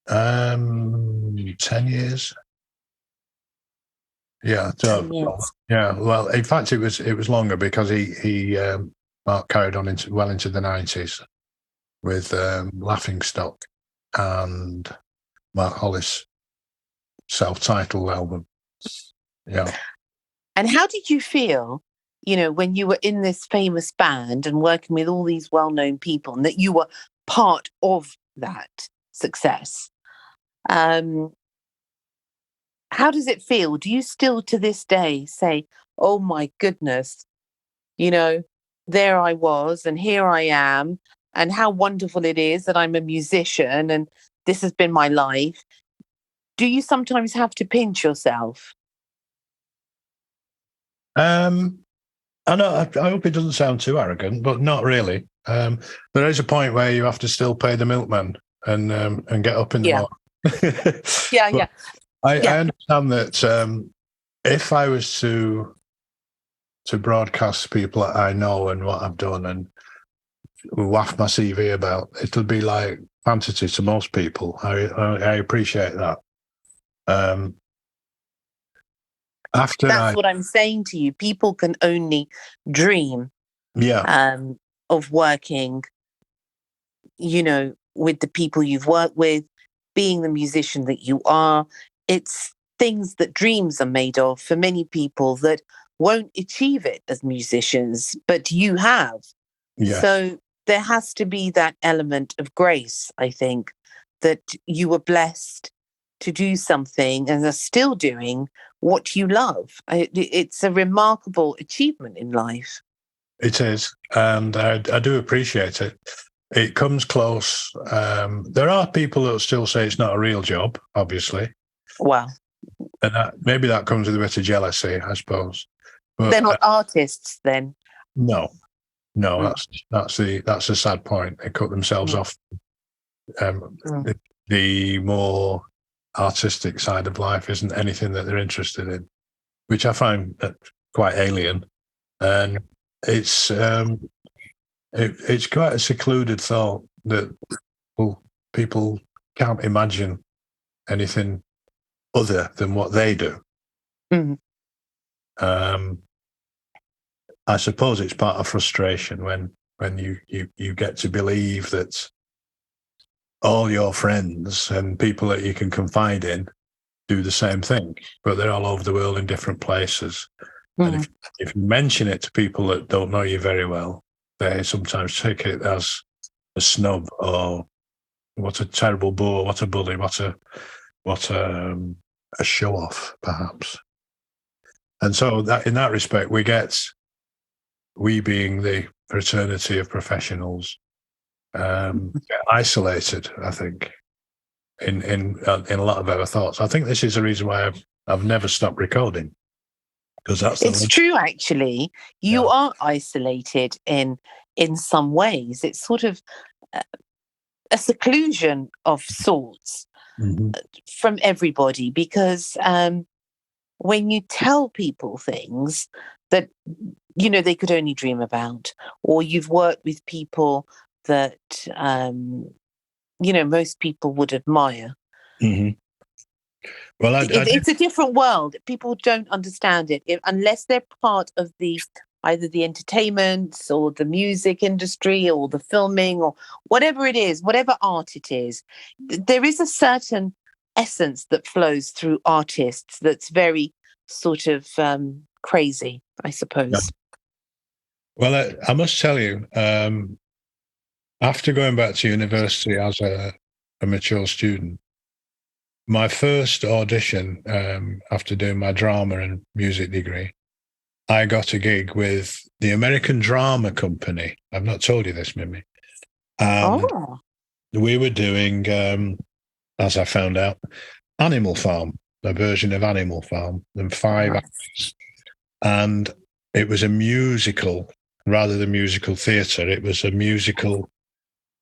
10 years. Yeah. So, yeah. Well, in fact, it was longer, because he Mark carried on into the 90s with Laughing Stock and Mark Hollis' self-titled album. Yeah. And how did you feel, when you were in this famous band and working with all these well-known people, and that you were part of that success? How does it feel? Do you still to this day say, oh my goodness, there I was and here I am, and how wonderful it is that I'm a musician and this has been my life? Do you sometimes have to pinch yourself? I know. I hope it doesn't sound too arrogant, but not really. There is a point where you have to still pay the milkman and get up in the morning. Yeah. I understand that if I was to broadcast people that I know and what I've done and waft my CV about, it'll be like fantasy to most people. I appreciate that. That's what I'm saying to you. People can only dream of working, with the people you've worked with, being the musician that you are. It's things that dreams are made of for many people that won't achieve it as musicians, but you have. Yes. So there has to be that element of grace, I think, that you were blessed to do something and are still doing what you love. It's a remarkable achievement in life. It is, and I do appreciate it. It comes close. There are people that still say it's not a real job, obviously. Wow. And maybe that comes with a bit of jealousy, I suppose. But, they're not artists then? No, that's the sad point. They cut themselves off. The more artistic side of life isn't anything that they're interested in, which I find quite alien. And it's quite a secluded thought that people can't imagine anything other than what they do. I suppose it's part of frustration when you get to believe that all your friends and people that you can confide in do the same thing, but they're all over the world in different places. And if you mention it to people that don't know you very well, they sometimes take it as a snub or what a terrible bore, what a bully, what a show off, perhaps. And so that in that respect, we being the fraternity of professionals, get isolated, I think, in a lot of our thoughts. I think this is the reason why I've never stopped recording. It's true, actually. You are isolated in some ways. It's sort of a seclusion of sorts from everybody, because when you tell people things that they could only dream about, or you've worked with people that most people would admire. Well, it's a different world. People don't understand it unless they're part of either the entertainment or the music industry or the filming or whatever it is, whatever art it is. There is a certain essence that flows through artists that's very sort of crazy, I suppose. Well, I must tell you, after going back to university as a mature student, my first audition, after doing my drama and music degree, I got a gig with the American Drama Company. I've not told you this, Mimi. We were doing, as I found out, Animal Farm, a version of Animal Farm, and 5 acts. And it was a musical, rather than musical theatre. It was a musical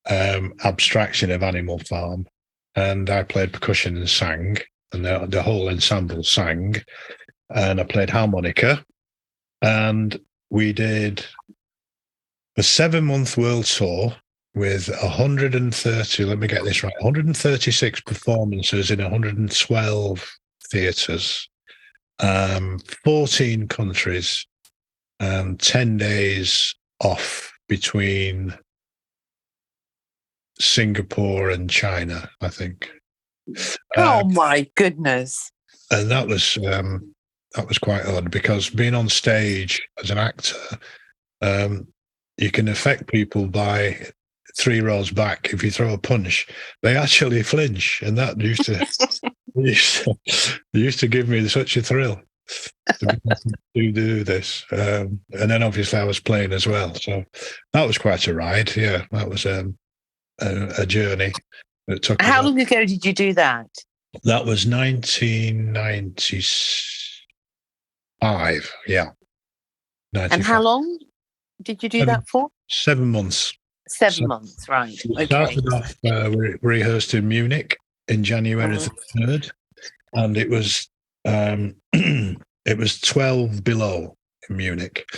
abstraction of Animal Farm. And I played percussion and sang, and the whole ensemble sang. And I played harmonica. And we did a 7-month world tour with 130, let me get this right, 136 performances in 112 theatres, 14 countries, and 10 days off between Singapore and China, I think. Oh my goodness. And that was quite odd, because being on stage as an actor, you can affect people by 3 rows back. If you throw a punch, they actually flinch, and that used to give me such a thrill to do this. And then obviously I was playing as well, so that was quite a ride. Yeah, that was a journey. It took. How long ago did you do that? That was 1995. Yeah. 95. And how long did you do that for? 7 months. 7 months, right. We Okay. started off, we rehearsed in Munich in January the 3rd, and it was it was 12 below in Munich.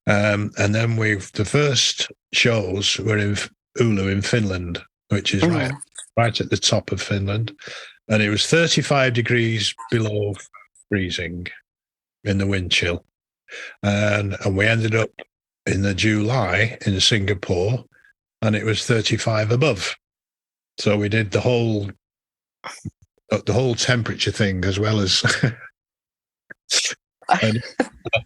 And then the first shows were in Oulu in Finland, which is right at the top of Finland. And it was 35 degrees below freezing in the wind chill. And we ended up in the July in Singapore, and it was 35 above. So we did the whole temperature thing, as well as and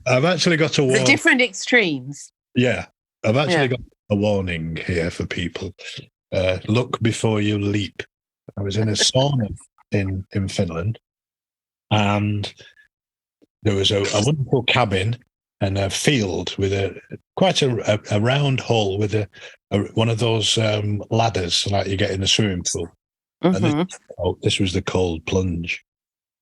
I've actually got a warning. The different extremes. Yeah, I've actually got a warning here for people. Look before you leap. I was in a sauna in Finland, and there was a wonderful cabin and a field with quite a round hole with one of those ladders like you get in a swimming pool. And this was the cold plunge.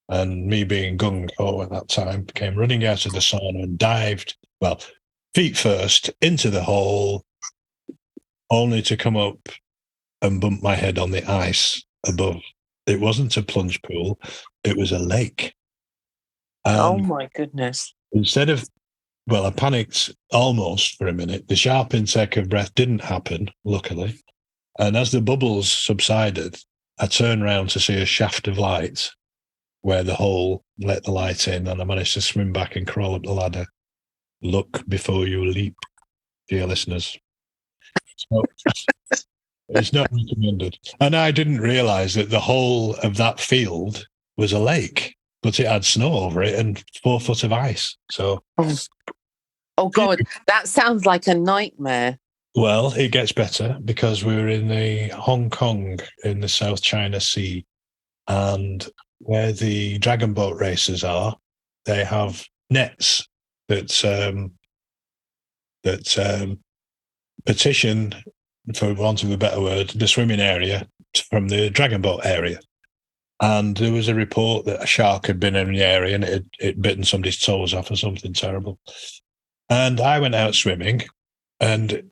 And me being gung-ho at that time, came running out of the sauna and dived, well, feet first, into the hole, only to come up and bump my head on the ice above. It wasn't a plunge pool, it was a lake. Oh, my goodness. Instead of, I panicked almost for a minute. The sharp intake of breath didn't happen, luckily. And as the bubbles subsided, I turned round to see a shaft of light where the hole let the light in, and I managed to swim back and crawl up the ladder. Look before you leap, dear listeners. So, it's not recommended. And I didn't realise that the whole of that field was a lake, but it had snow over it and 4 foot of ice. So, oh God, that sounds like a nightmare. Well, it gets better, because we were in the Hong Kong in the South China Sea, and where the dragon boat races are, they have nets that partition, for want of a better word, the swimming area from the dragon boat area. And there was a report that a shark had been in the area and it had bitten somebody's toes off or something terrible. And I went out swimming, and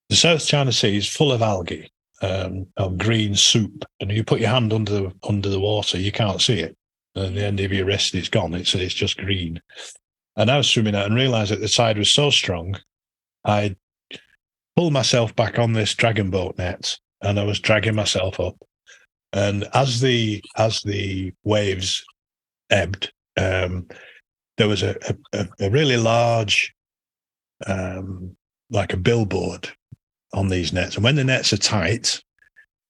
the South China Sea is full of algae, of green soup. And if you put your hand under the water, you can't see it. At the end of your wrist, it's gone. It's just green. And I was swimming out and realised that the tide was so strong, I pulled myself back on this dragon boat net, and I was dragging myself up. And as the waves ebbed, there was a really large, like a billboard on these nets. And when the nets are tight,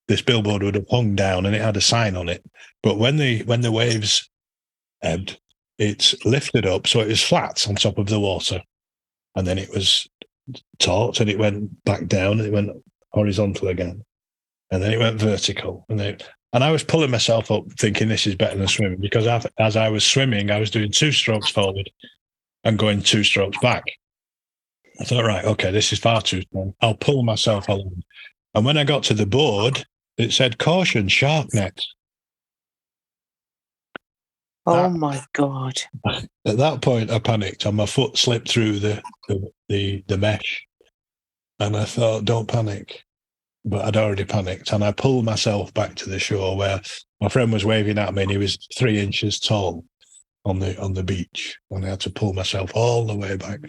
this billboard would have hung down and it had a sign on it. But when the waves ebbed, it's lifted up, so it was flat on top of the water. And then it was taut, and it went back down, and it went horizontal again. And then it went vertical. And I was pulling myself up thinking this is better than swimming, because as I was swimming, I was doing 2 strokes forward and going 2 strokes back. I thought, right, okay, this is far too strong. I'll pull myself along. And when I got to the board, it said, caution, shark net. Oh, my God. At that point, I panicked, and my foot slipped through the mesh. And I thought, don't panic. But I'd already panicked, and I pulled myself back to the shore, where my friend was waving at me, and he was 3 inches tall on the beach, and I had to pull myself all the way back.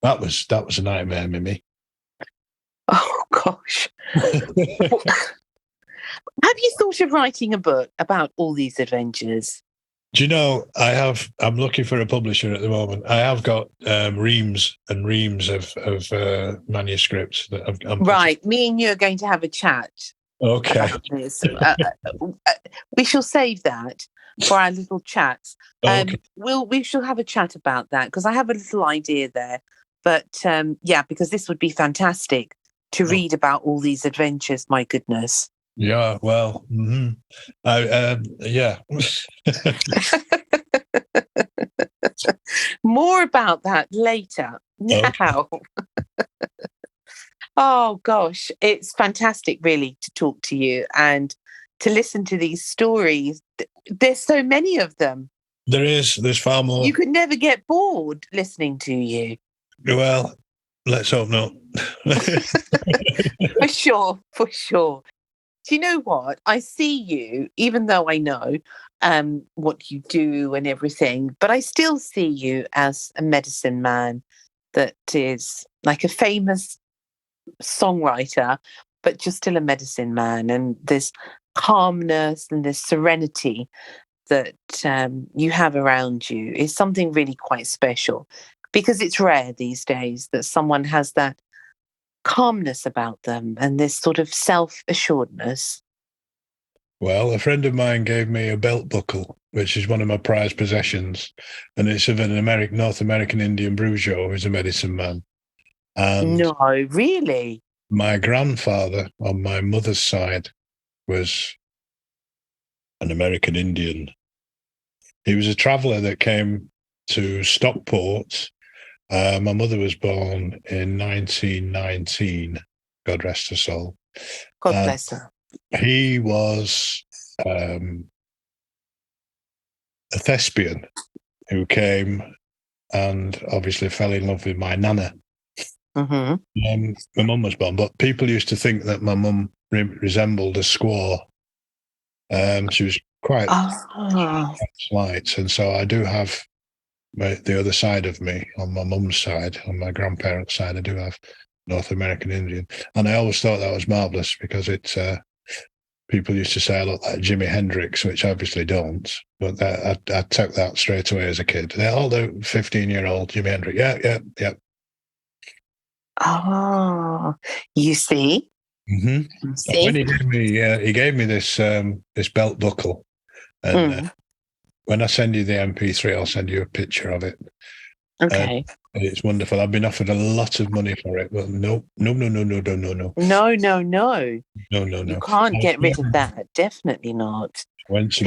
That was a nightmare, Mimi. Oh gosh. Have you thought of writing a book about all these adventures? Do you know, I'm looking for a publisher at the moment. I have got reams and reams of manuscripts that I'm right. Me and you are going to have a chat. Okay. We shall save that. for our little chats. Okay. We shall have a chat about that because I have a little idea there. But yeah, because this would be fantastic to read about all these adventures. My goodness. Yeah, well, yeah. More about that later. Okay. Now. Oh gosh, it's fantastic really to talk to you and to listen to these stories. There's so many of them. There's far more. You could never get bored listening to you. Well, let's hope not. For sure, for sure. Do you know what? I see you, even though I know what you do and everything, but I still see you as a medicine man that is like a famous songwriter, but you're still a medicine man. And this calmness and this serenity that you have around you is something really quite special because it's rare these days that someone has that calmness about them and this sort of self-assuredness. Well, a friend of mine gave me a belt buckle, which is one of my prized possessions, and it's of an North American Indian brujo who's a medicine man. And No, really? my grandfather on my mother's side was an American Indian. He was a traveller that came to Stockport. My mother was born in 1919, God rest her soul. God bless her. He was a thespian who came and obviously fell in love with my nana. Mm-hmm. My mum was born, but people used to think that my mum resembled a squaw. She was quite slight, and so I do have the other side of me on my mum's side, on my grandparents' side. I do have North American Indian, and I always thought that was marvelous because it's. People used to say I look like Jimi Hendrix, which I obviously don't, but I took that straight away as a kid. They're all the 15-year-old Jimi Hendrix. Yeah. Oh, you see? Mm-hmm. See? When he gave me this this belt buckle, and when I send you the MP3, I'll send you a picture of it. Okay. It's wonderful. I've been offered a lot of money for it, but no. No. You can't get rid of that. Definitely not. Went to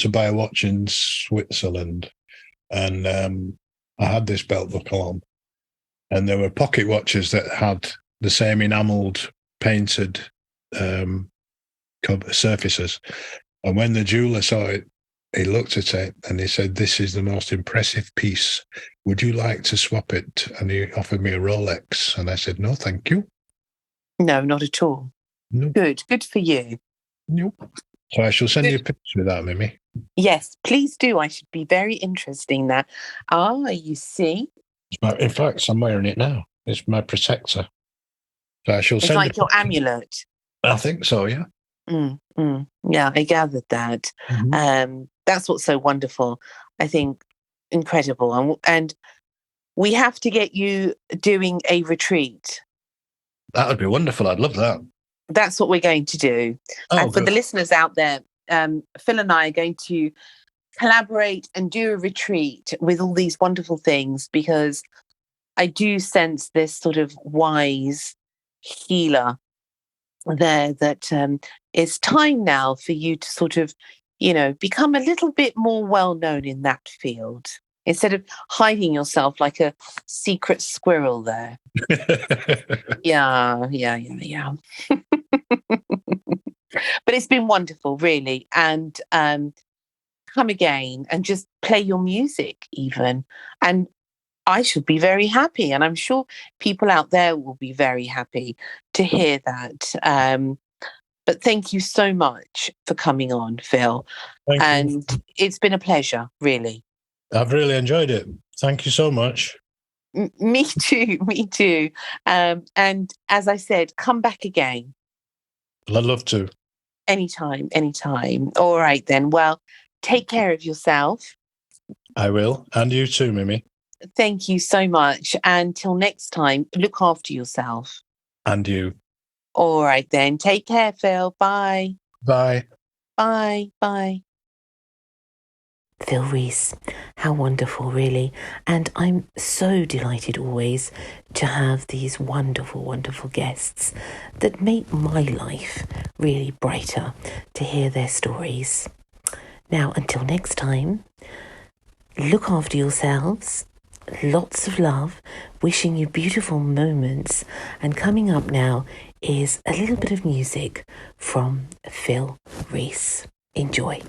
buy a watch in Switzerland, and I had this belt buckle on, and there were pocket watches that had the same enamelled, painted surfaces. And when the jeweler saw it, he looked at it and he said, "This is the most impressive piece. Would you like to swap it?" And he offered me a Rolex. And I said, "No, thank you." No, not at all. No. Good for you. Nope. So I shall send you a picture of that, Mimi. Yes, please do. I should be very interested in that. You see? In fact, I'm wearing it now. It's my protector. So I shall It's send like your amulet. I think so, yeah. Yeah, I gathered that. Mm-hmm. That's what's so wonderful. I think incredible. And we have to get you doing a retreat. That would be wonderful. I'd love that. That's what we're going to do. And for the listeners out there, Phil and I are going to collaborate and do a retreat with all these wonderful things because I do sense this sort of wise healer there that it's time now for you to sort of, become a little bit more well known in that field instead of hiding yourself like a secret squirrel there. Yeah. But it's been wonderful, really. And come again and just play your music even. And I should be very happy. And I'm sure people out there will be very happy to hear that. But thank you so much for coming on, Phil. Thank you. It's been a pleasure, really. I've really enjoyed it. Thank you so much. Me too. And as I said, come back again. I'd love to. Anytime. All right, then. Well, take care of yourself. I will. And you too, Mimi. Thank you so much. Until next time, look after yourself. And you. All right, then. Take care, Phil. Bye. Bye. Bye. Phil Reis. How wonderful, really. And I'm so delighted always to have these wonderful, wonderful guests that make my life really brighter to hear their stories. Now, until next time, look after yourselves. Lots of love, wishing you beautiful moments. And coming up now is a little bit of music from Phil Reis. Enjoy.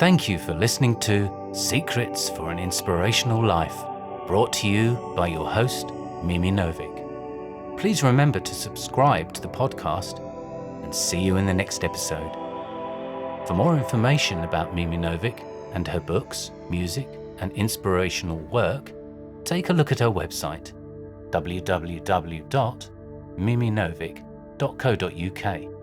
Thank you for listening to Secrets for an Inspirational Life, brought to you by your host, Mimi Novic. Please remember to subscribe to the podcast and see you in the next episode. For more information about Mimi Novic and her books, music, and inspirational work, take a look at her website, www.miminovic.co.uk.